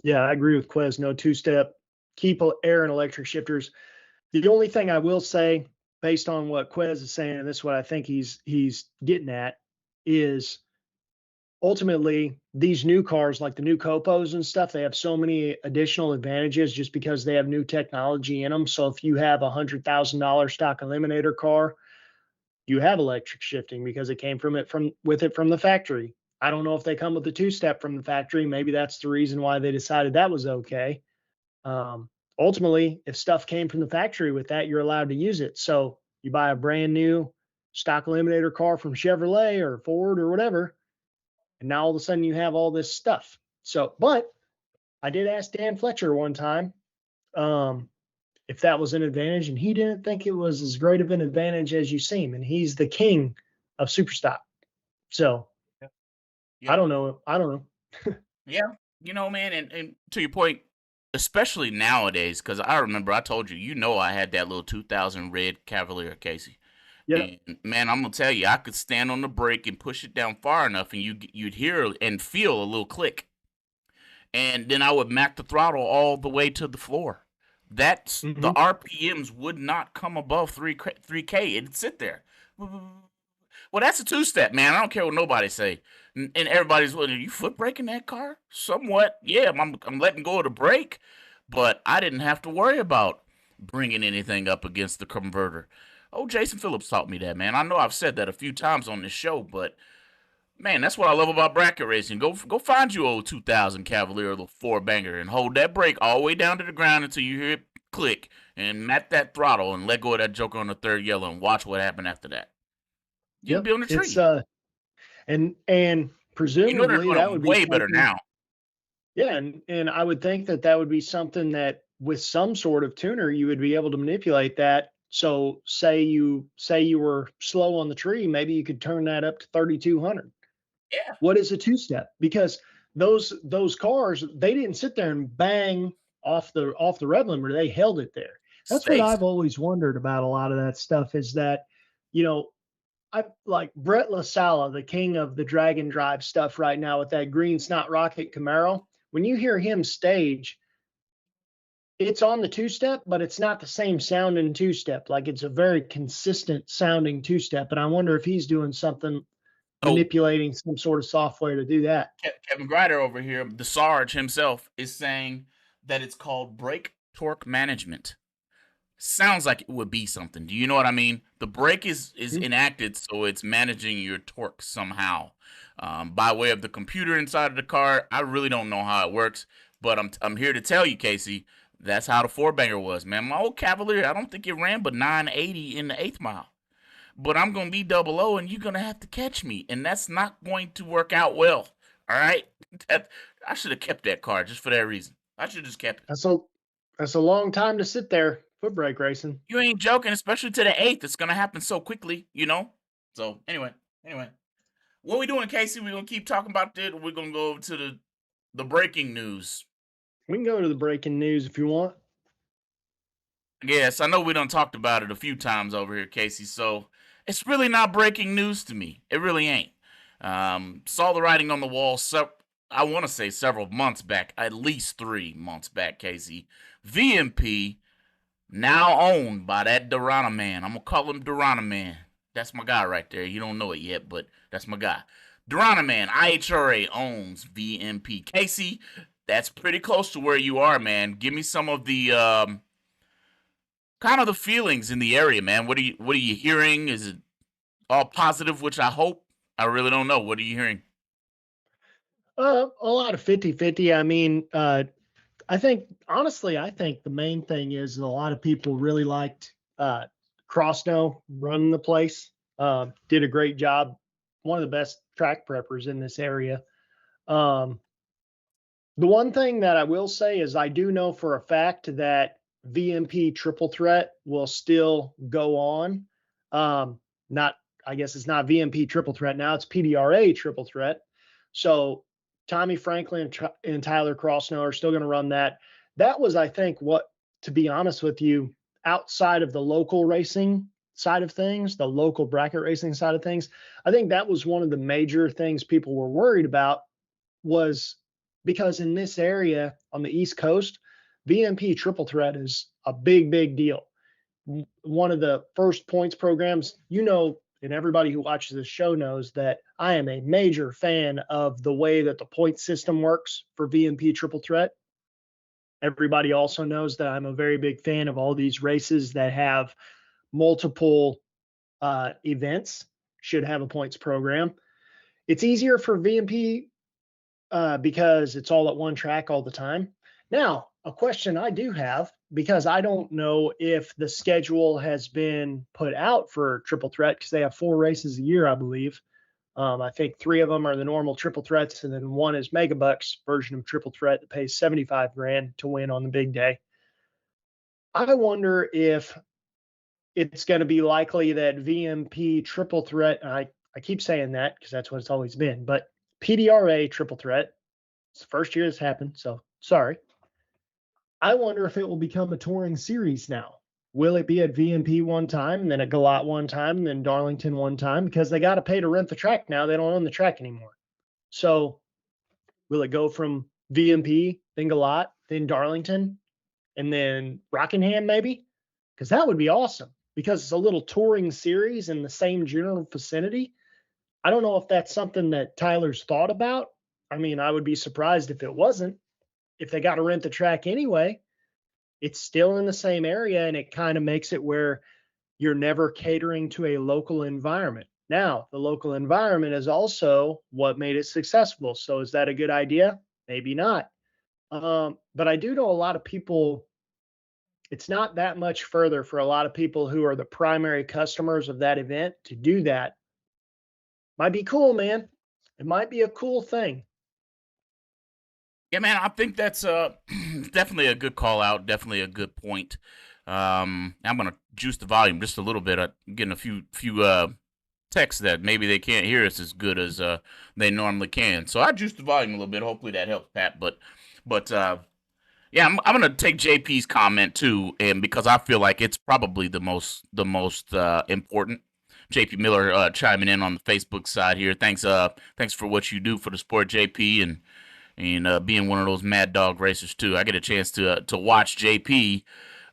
I agree with Quez. No 2-step. Keep air and electric shifters. The only thing I will say, based on what Quez is saying, and this is what I think he's getting at, is ultimately these new cars, like the new Copos and stuff, they have so many additional advantages just because they have new technology in them. So if you have a $100,000 stock eliminator car, you have electric shifting because it came from the factory. I don't know if they come with the 2-step from the factory. Maybe that's the reason why they decided that was okay. Ultimately, if stuff came from the factory with that, you're allowed to use it. So you buy a brand new stock eliminator car from Chevrolet or Ford or whatever, and now all of a sudden you have all this stuff. So, but I did ask Dan Fletcher one time if that was an advantage, and he didn't think it was as great of an advantage as you seem. And he's the king of Superstock. So I Yep. don't know. I don't know. Yeah. Man, and to your point, especially nowadays, because I remember I told you, I had that little 2000 red Cavalier, Casey. Yeah. And man, I'm gonna tell you, I could stand on the brake and push it down far enough, and you'd hear and feel a little click, and then I would mac the throttle all the way to the floor. That's the Mm-hmm. RPMs would not come above 3K. It'd sit there. Well, that's a two-step, man. I don't care what nobody say. And everybody's, well, are you foot braking that car? Somewhat, yeah. I'm letting go of the brake, but I didn't have to worry about bringing anything up against the converter. Oh, Jason Phillips taught me that, man. I know I've said that a few times on this show, but man, that's what I love about bracket racing. Go find you old 2000 Cavalier, the four banger, and hold that brake all the way down to the ground until you hear it click, and mat that throttle and let go of that joker on the third yellow, and watch what happened after that. You'll Yep. be on the tree. It's and They're presumably doing that it would be way better something. now. Yeah, and I would think that would be something that with some sort of tuner you would be able to manipulate that. So say you were slow on the tree, maybe you could turn that up to 3200. Yeah, What is a two-step? Because those cars, they didn't sit there and bang off the rev limiter. They held it there. That's what stays. I've always wondered about a lot of that stuff is that, you know, I like Brett LaSala, the king of the Dragon Drive stuff right now with that green snot rocket Camaro. When you hear him stage, it's on the two-step, but it's not the same sounding two-step. Like it's a very consistent sounding two-step. And I wonder if he's doing something, Oh, manipulating some sort of software to do that. Kevin Grider over here, the Sarge himself, is saying that it's called brake torque management. Sounds like it would be something. Do you know what I mean? The brake is Mhm. enacted, so it's managing your torque somehow, by way of the computer inside of the car. I really don't know how it works, but I'm here to tell you, Casey, that's how the four banger was, man. My old Cavalier, I don't think it ran but 980 in the eighth mile. But I'm gonna be double O, and you're gonna have to catch me, and that's not going to work out well. All right, I should have kept that car just for that reason. I should have just kept it. That's a long time to sit there foot brake racing. You ain't joking, especially to the eighth. It's gonna happen so quickly. So anyway, what we doing, Casey? We gonna keep talking about this, or we're gonna go over to the breaking news. We can go to the breaking news if you want. Yes, I know we done talked about it a few times over here, Casey. So it's really not breaking news to me. It really ain't. Saw the writing on the wall. I want to say several months back, at least 3 months back, Casey. VMP now owned by that Durana man. I'm gonna call him Durana man. That's my guy right there. You don't know it yet, but that's my guy. Durana man, IHRA owns VMP. Casey, that's pretty close to where you are, man. Give me some of the kind of the feelings in the area, man. What are you hearing? Is it all positive, which I hope? I really don't know. What are you hearing? A lot of 50-50. I mean, I think honestly, I think the main thing is a lot of people really liked Crossno running the place. Did a great job. One of the best track preppers in this area. Um, the one thing that I will say is I do know for a fact that VMP Triple Threat will still go on. Not, I guess it's not VMP Triple Threat now, it's PDRA Triple Threat. So Tommy Franklin and Tyler Crossno are still going to run that. That was, I think, what, to be honest with you, outside of the local racing side of things, the local bracket racing side of things, I think that was one of the major things people were worried about was because in this area on the East Coast, VMP Triple Threat is a big, big deal. One of the first points programs, and everybody who watches this show knows that I am a major fan of the way that the point system works for VMP Triple Threat. Everybody also knows that I'm a very big fan of all these races that have multiple events, should have a points program. It's easier for VMP because it's all at one track all the time. Now, a question I do have, because I don't know if the schedule has been put out for Triple Threat, because they have 4 races a year, I believe. I think 3 of them are the normal triple threats, and then one is Megabucks version of triple threat that pays 75 grand to win on the big day. I wonder if it's going to be likely that VMP triple threat, and I keep saying that because that's what it's always been, but PDRA triple threat, it's the first year this happened, so sorry. I wonder if it will become a touring series now. Will it be at VMP one time, and then at Galat one time, and then Darlington one time? Because they got to pay to rent the track now. They don't own the track anymore. So will it go from VMP, then Galat, then Darlington, and then Rockingham maybe? Because that would be awesome. Because it's a little touring series in the same general vicinity. I don't know if that's something that Tyler's thought about. I mean, I would be surprised if it wasn't. If they got to rent the track anyway, it's still in the same area, and it kind of makes it where you're never catering to a local environment. Now, the local environment is also what made it successful. So is that a good idea? Maybe not. But I do know a lot of people, it's not that much further for a lot of people who are the primary customers of that event to do that. Might be cool, man. It might be a cool thing. Yeah, man, I think that's definitely a good call out. Definitely a good point. I'm gonna juice the volume just a little bit. I'm getting a few texts that maybe they can't hear us as good as they normally can. So I juiced the volume a little bit. Hopefully that helps, Pat. But yeah, I'm gonna take JP's comment too, and because I feel like it's probably the most important. JP Miller chiming in on the Facebook side here. Thanks for what you do for the sport, JP, and being one of those mad dog racers too. I get a chance to watch JP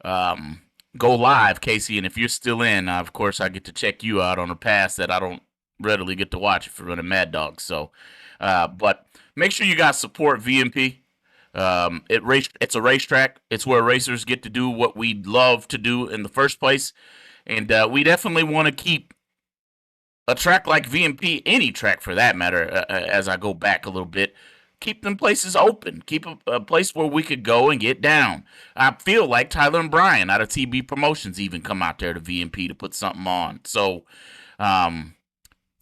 go live, Casey, and if you're still in, of course, I get to check you out on a pass that I don't readily get to watch if you're running Mad Dog. So, but make sure you guys support VMP. It's a racetrack. It's where racers get to do what we love to do in the first place, and we definitely want to keep a track like VMP, any track for that matter. As I go back a little bit, keep them places open. Keep a place where we could go and get down. I feel like Tyler and Brian out of TB Promotions even come out there to VMP to put something on. So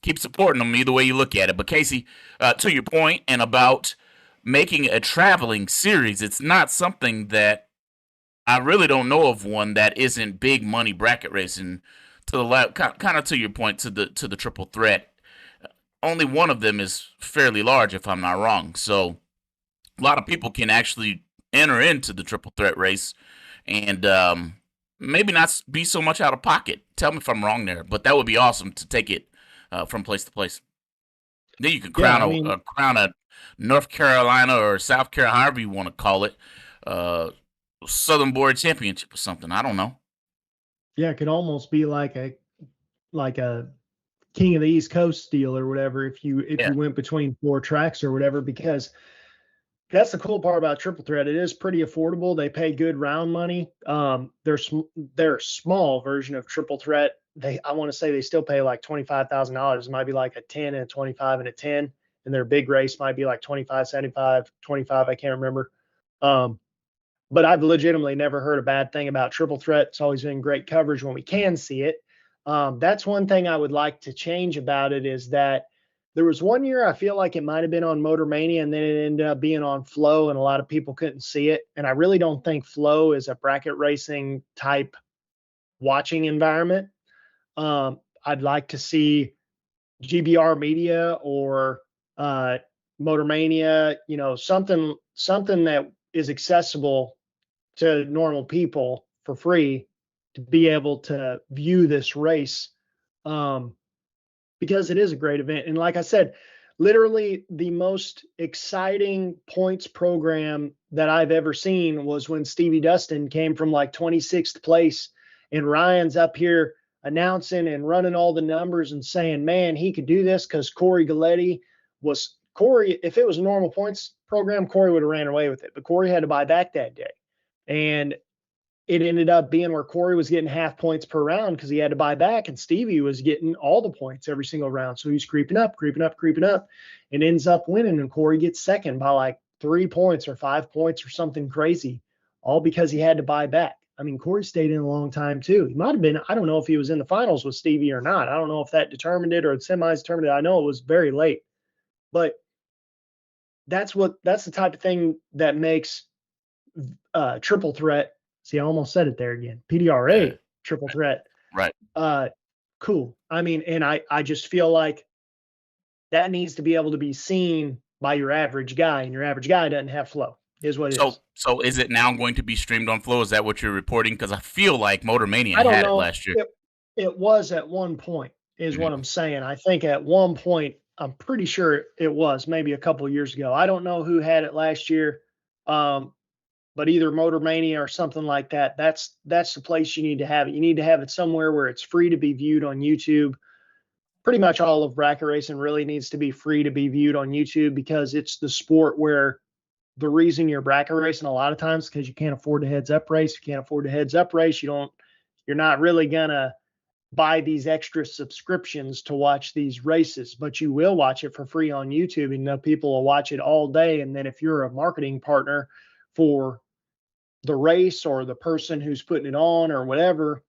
keep supporting them either way you look at it. But Casey, to your point and about making a traveling series, it's not something that I really don't know of one that isn't big money bracket racing. To the left, kind of to your point, to the triple threat. Only one of them is fairly large, if I'm not wrong. So a lot of people can actually enter into the triple threat race and maybe not be so much out of pocket. Tell me if I'm wrong there, but that would be awesome to take it from place to place. Then you can crown crown a North Carolina or South Carolina, however you want to call it, Southern Board Championship or something. I don't know. Yeah, it could almost be like a King of the East Coast deal or whatever if you went between 4 tracks or whatever, because that's the cool part about triple threat. It is pretty affordable. They pay good round money. They're a small version of triple threat. I want to say they still pay like $25,000. It might be like a 10 and a 25 and a 10, and their big race might be like 25, 75, 25. I can't remember. But I've legitimately never heard a bad thing about triple threat. It's always been great coverage when we can see it. That's one thing I would like to change about it, is that there was one year I feel like it might have been on Motor Mania, and then it ended up being on Flow, and a lot of people couldn't see it. And I really don't think Flow is a bracket racing type watching environment. I'd like to see GBR Media or Motor Mania, something that is accessible to normal people for free to be able to view this race, because it is a great event. And like I said, literally the most exciting points program that I've ever seen was when Stevie Dustin came from like 26th place, and Ryan's up here announcing and running all the numbers and saying, man, he could do this because Corey Galletti if it was a normal points program, Corey would have ran away with it, but Corey had to buy back that day. And it ended up being where Corey was getting half points per round because he had to buy back, and Stevie was getting all the points every single round. So he's creeping up, and ends up winning. And Corey gets second by like 3 points or 5 points or something crazy, all because he had to buy back. I mean, Corey stayed in a long time too. He might have been, I don't know if he was in the finals with Stevie or not. I don't know if that determined it or the semis determined it. I know it was very late, but that's the type of thing that makes triple threat. See, I almost said it there again. PDRA triple threat. Right. Cool. I mean, and I just feel like that needs to be able to be seen by your average guy, and your average guy doesn't have flow, is what it is. So is it now going to be streamed on Flow? Is that what you're reporting? Because I feel like Motor Mania I don't had know. it last year. It was at one point, is what I'm saying. I think at one point, I'm pretty sure it was maybe a couple of years ago. I don't know who had it last year, but either Motor Mania or something like that. That's the place you need to have it. You need to have it somewhere where it's free to be viewed on YouTube. Pretty much all of bracket racing really needs to be free to be viewed on YouTube, because it's the sport where the reason you're bracket racing a lot of times because you can't afford a heads up race. You can't afford a heads up race. You're not really gonna buy these extra subscriptions to watch these races, but you will watch it for free on YouTube, and people will watch it all day. And then if you're a marketing partner for the race or the person who's putting it on or whatever,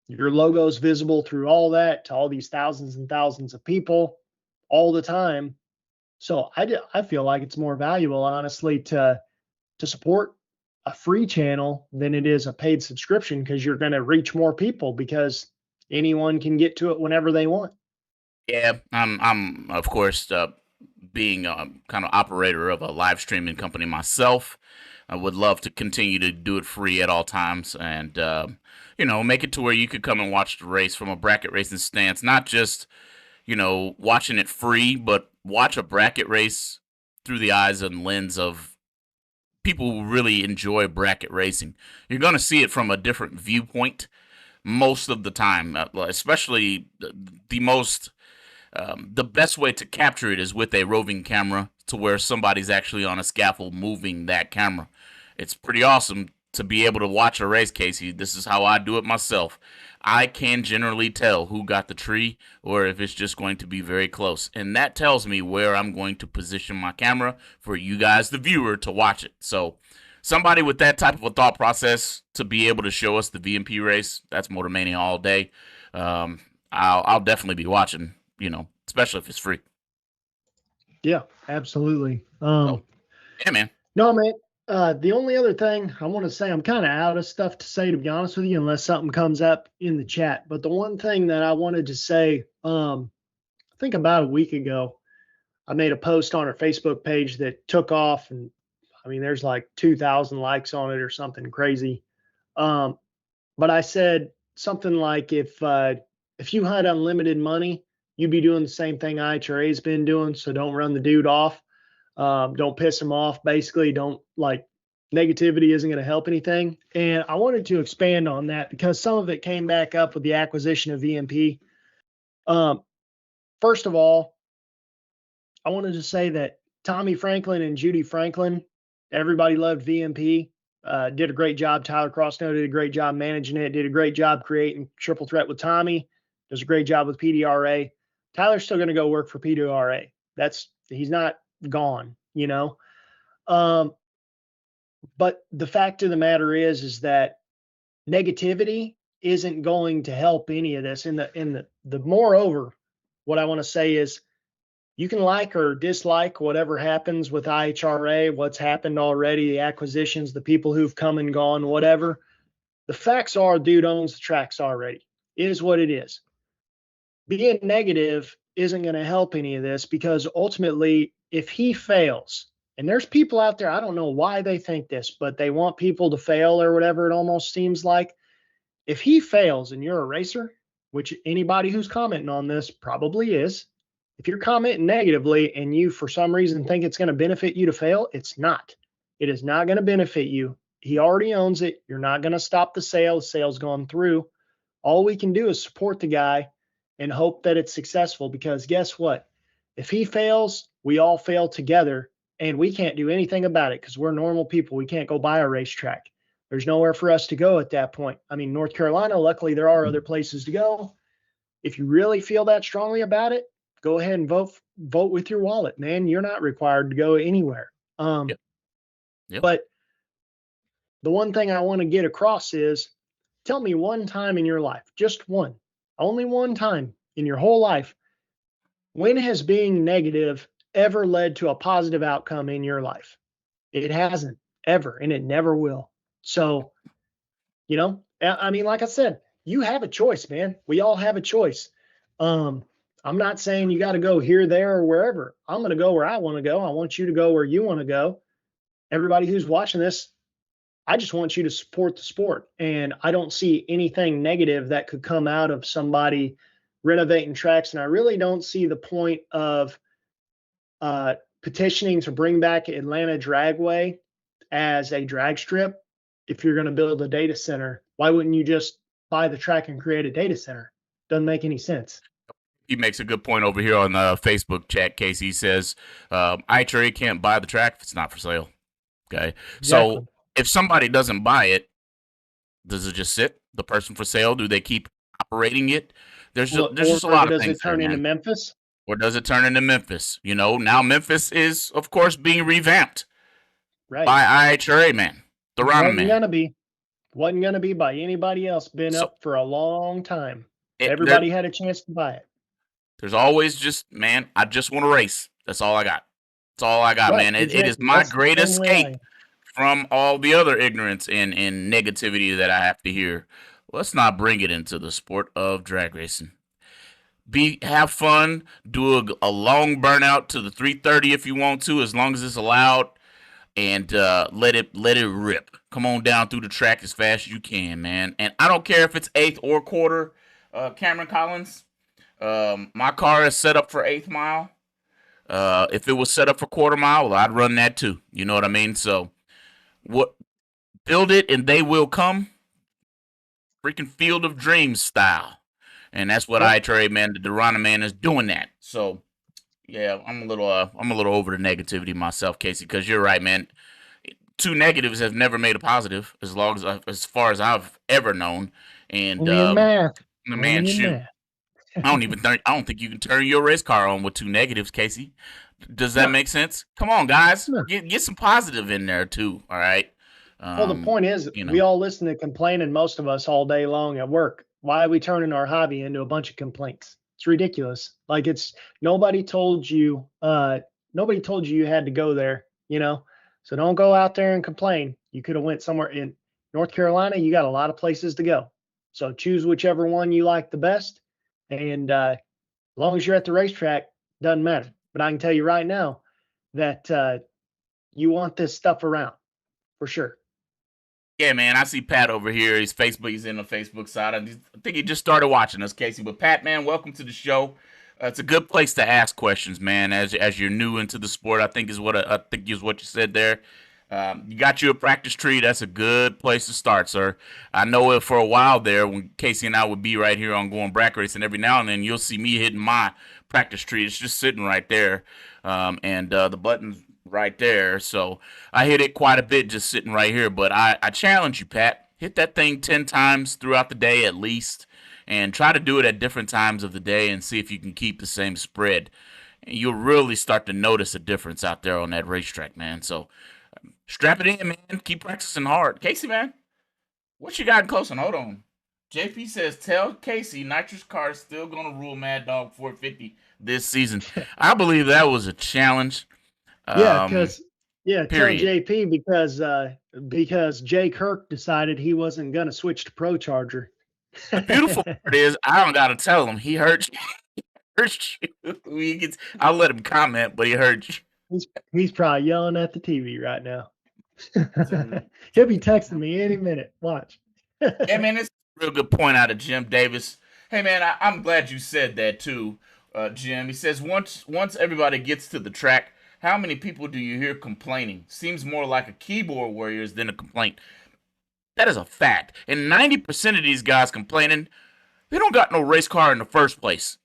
your logo's visible through all that to all these thousands and thousands of people all the time. So I feel like it's more valuable, honestly, to support a free channel than it is a paid subscription, because you're going to reach more people because anyone can get to it whenever they want. Yeah, I'm of course being a kind of operator of a live streaming company myself. I would love to continue to do it free at all times, and make it to where you could come and watch the race from a bracket racing stance, not just watching it free, but watch a bracket race through the eyes and lens of people who really enjoy bracket racing. You're going to see it from a different viewpoint most of the time, especially the best way to capture it is with a roving camera, to where somebody's actually on a scaffold moving that camera. It's pretty awesome to be able to watch a race, Casey. This is how I do it myself. I can generally tell who got the tree, or if it's just going to be very close. And that tells me where I'm going to position my camera for you guys, the viewer, to watch it. So somebody with that type of a thought process to be able to show us the VMP race, that's Motor Mania all day. I'll definitely be watching, especially if it's free. Yeah, absolutely. Yeah, man. No, man. The only other thing I want to say, I'm kind of out of stuff to say, to be honest with you, unless something comes up in the chat. But the one thing that I wanted to say, I think about a week ago, I made a post on our Facebook page that took off, and I mean, there's like 2,000 likes on it or something crazy. But I said something like, if you had unlimited money, you'd be doing the same thing IHRA's been doing. So don't run the dude off. Don't piss him off. Basically, don't negativity isn't going to help anything. And I wanted to expand on that because some of it came back up with the acquisition of VMP. First of all, I wanted to say that Tommy Franklin and Judy Franklin, everybody loved VMP. Did a great job. Tyler Crossnow did a great job managing it. Did a great job creating Triple Threat with Tommy. Does a great job with PDRA. Tyler's still going to go work for PDRA. He's not gone, but the fact of the matter is that negativity isn't going to help any of this. And the moreover, what I want to say is, you can like or dislike whatever happens with IHRA, what's happened already, the acquisitions, the people who've come and gone, whatever. The facts are, dude owns the tracks already. It is what it is. Being negative isn't going to help any of this, because ultimately, if he fails, and there's people out there, I don't know why they think this, but they want people to fail or whatever, it almost seems like. If he fails and you're a racer, which anybody who's commenting on this probably is, if you're commenting negatively and you for some reason think it's going to benefit you to fail, it's not. It is not going to benefit you. He already owns it. You're not going to stop the sale. The sale's gone through. All we can do is support the guy and hope that it's successful, because guess what? If he fails, we all fail together, and we can't do anything about it because we're normal people. We can't go buy a racetrack. There's nowhere for us to go at that point. I mean, North Carolina, luckily there are other places to go. If you really feel that strongly about it, go ahead and vote with your wallet, man. You're not required to go anywhere. Yep. But the one thing I want to get across is tell me one time in your life, just one, only one time in your whole life, when has being negative ever led to a positive outcome in your life? It hasn't ever, and it never will. So, I mean, like I said, you have a choice, man. We all have a choice. Um, I'm not saying you got to go here, there, or wherever. I'm going to go where I want to go. I want you to go where you want to go. Everybody who's watching this, I just want you to support the sport. And I don't see anything negative that could come out of somebody renovating tracks. And I really don't see the point of petitioning to bring back Atlanta Dragway as a drag strip. If you're going to build a data center, why wouldn't you just buy the track and create a data center? Doesn't make any sense. He makes a good point over here on the Facebook chat. Casey says, IHRA can't buy the track if it's not for sale. Okay. Exactly. So if somebody doesn't buy it, does it just sit? The person for sale, do they keep operating it? There's just a lot of things. Does it turn into Memphis? Or does it turn into Memphis? Now Memphis is, of course, being revamped by IHRA, man. The Rana man. Wasn't gonna be by anybody else. Been up for a long time. Everybody had a chance to buy it. There's always just, man, I just want to race. That's all I got. That's all I got, man. It is my great escape from all the other ignorance and negativity that I have to hear. Let's not bring it into the sport of drag racing. Have fun. Do a long burnout to the 330 if you want to, as long as it's allowed, and let it rip. Come on down through the track as fast as you can, man. And I don't care if it's eighth or quarter. Cameron Collins, my car is set up for 8th mile. If it was set up for quarter mile, well, I'd run that too. You know what I mean? So, build it and they will come. Freaking Field of Dreams style. And that's what IHRA, man, the Durana man is doing that. So, yeah, I'm a little over the negativity myself, Casey, because you're right, man. 2 negatives have never made a positive, as far as I've ever known. And math. Man, shoot, I don't think you can turn your race car on with 2 negatives, Casey. Does that make sense? Come on, guys, get some positive in there too. All right. Well, the point is, we all listen to complaining, most of us, all day long at work. Why are we turning our hobby into a bunch of complaints? It's ridiculous. Like, nobody told you you had to go there, So don't go out there and complain. You could have went somewhere in North Carolina. You got a lot of places to go. So choose whichever one you like the best. And as long as you're at the racetrack, doesn't matter. But I can tell you right now that you want this stuff around for sure. Yeah, man, I see Pat over here. He's in the Facebook side. I think he just started watching us, Casey. But Pat, man, welcome to the show. It's a good place to ask questions, man. As you're new into the sport, I think is what you said there. You got you a practice tree. That's a good place to start, sir. I know it for a while there when Casey and I would be right here on Going Bracket Racing. Every now and then you'll see me hitting my practice tree. It's just sitting right there, and the button's right there. So I hit it quite a bit just sitting right here. But I challenge you, Pat. Hit that thing 10 times throughout the day at least, and try to do it at different times of the day and see if you can keep the same spread. And you'll really start to notice a difference out there on that racetrack, man. So strap it in, man. Keep practicing hard. Casey, man, what you got in close one? Hold on. JP says, tell Casey Nitrous car is still going to rule Mad Dog 450 this season. I believe that was a challenge. Tell JP because Jay Kirk decided he wasn't going to switch to Pro Charger. The beautiful part is I don't got to tell him. He hurt you. I'll let him comment, but he hurt you. He's probably yelling at the TV right now. He'll be texting me any minute. Watch. Yeah, man, it's a real good point out of Jim Davis. Hey, man, I'm glad you said that too, Jim. He says once everybody gets to the track, how many people do you hear complaining? Seems more like a keyboard warriors than a complaint. That is a fact. And 90% of these guys complaining, they don't got no race car in the first place.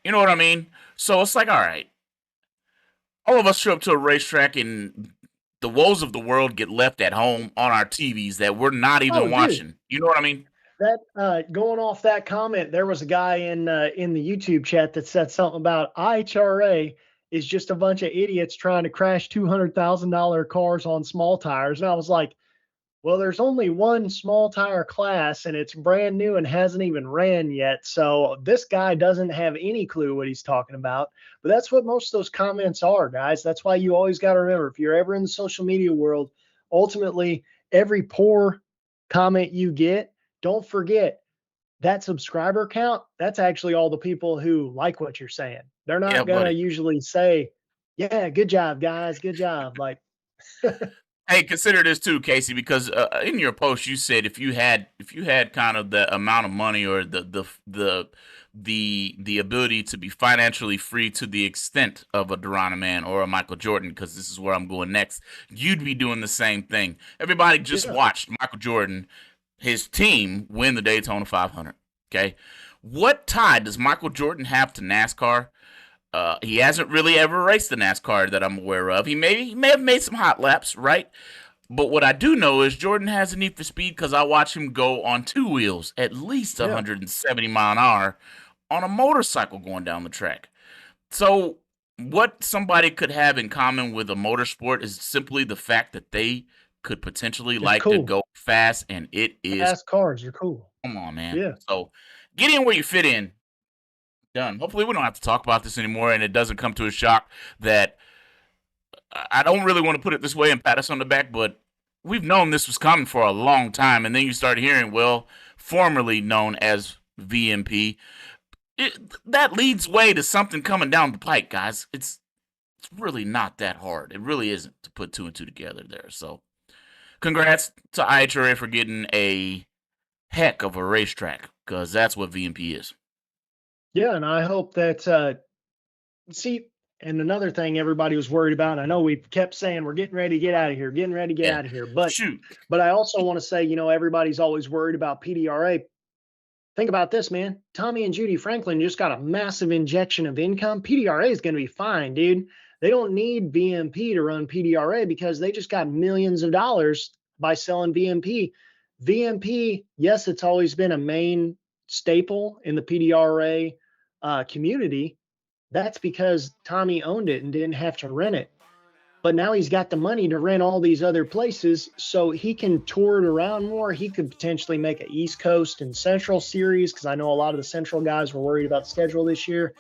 You know what I mean? So it's like, all right. All of us show up to a racetrack and the woes of the world get left at home on our TVs that we're not even watching. Dude. You know what I mean? That going off that comment, there was a guy in the YouTube chat that said something about IHRA is just a bunch of idiots trying to crash $200,000 cars on small tires. And I was like, Well, there's only one small tire class, and it's brand new and hasn't even ran yet. So this guy doesn't have any clue what he's talking about. But that's what most of those comments are, guys. That's why you always got to remember, if you're ever in the social media world, ultimately, every poor comment you get, don't forget that subscriber count. That's actually all the people who like what you're saying. They're Yeah, not going to buddy. usually say, yeah, good job, guys. Good job. Like, Hey, consider this too, Casey, because in your post you said if you had kind of the amount of money or the ability to be financially free to the extent of a Duran or a Michael Jordan, because this is where I'm going next, you'd be doing the same thing. Everybody just yeah. watched Michael Jordan, his team, win the Daytona 500. Okay, what tie does Michael Jordan have to NASCAR? He hasn't really ever raced the NASCAR that I'm aware of. He may have made some hot laps, right? But what I do know is Jordan has a need for speed because I watch him go on two wheels at least Yeah. 170 mile an hour on a motorcycle going down the track. So what somebody could have in common with a motorsport is simply the fact that they could potentially It's like to cool. go fast, and it is, Fast cars are cool. come on, man. Yeah. So get in where you fit in. Done. Hopefully, we don't have to talk about this anymore, and it doesn't come to a shock that I don't really want to put it this way and pat us on the back, but we've known this was coming for a long time, and then you start hearing, well, formerly known as VMP. That leads way to something coming down the pike, guys. It's really not that hard. It really isn't to put two and two together there. So, congrats to IHRA for getting a heck of a racetrack, because that's what VMP is. Yeah, and I hope that see, and another thing everybody was worried about, I know we kept saying we're getting ready to get out of here, getting ready to get Yeah. out of here. But Shoot. I also want to say, everybody's always worried about PDRA. Think about this, man. Tommy and Judy Franklin just got a massive injection of income. PDRA is going to be fine, dude. They don't need VMP to run PDRA because they just got millions of dollars by selling VMP. VMP, yes, it's always been a main staple in the PDRA community. That's because Tommy owned it and didn't have to rent it. But now he's got the money to rent all these other places, so he can tour it around more. He could potentially make an East Coast and Central series, because I know a lot of the Central guys were worried about the schedule this year.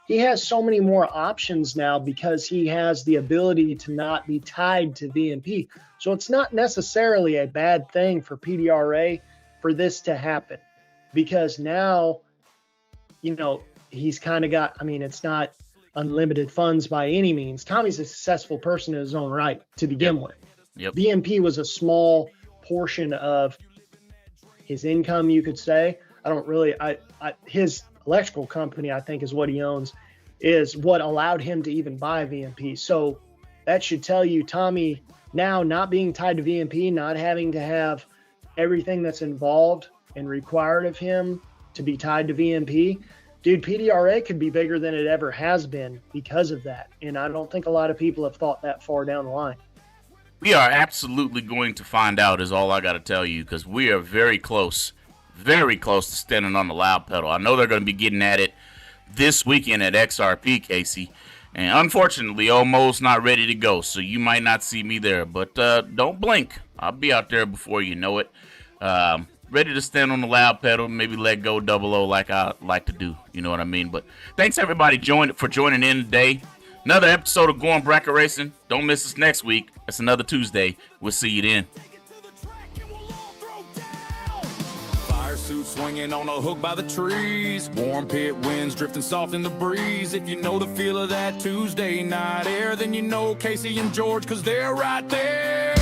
He has so many more options now because he has the ability to not be tied to VMP. So it's not necessarily a bad thing for PDRA for this to happen, because now, he's kind of got, it's not unlimited funds by any means. Tommy's a successful person in his own right to begin with. Yep. VMP was a small portion of his income, you could say. His electrical company, I think is what he owns, is what allowed him to even buy VMP. So that should tell you Tommy now not being tied to VMP, not having to have everything that's involved and required of him to be tied to VMP. Dude, PDRA could be bigger than it ever has been because of that. And I don't think a lot of people have thought that far down the line. We are absolutely going to find out, is all I got to tell you, because we are very close to standing on the loud pedal. I know they're going to be getting at it this weekend at XRP, Casey. And unfortunately, Omo's not ready to go, so you might not see me there. But don't blink. I'll be out there before you know it. Ready to stand on the loud pedal, maybe let go 00 like I like to do. You know what I mean? But thanks everybody for joining in today. Another episode of Going Bracket Racing. Don't miss us next week. It's another Tuesday. We'll see you then. Fire suit swinging on a hook by the trees. Warm pit winds drifting soft in the breeze. If you know the feel of that Tuesday night air, then you know Casey and George, 'cause they're right there.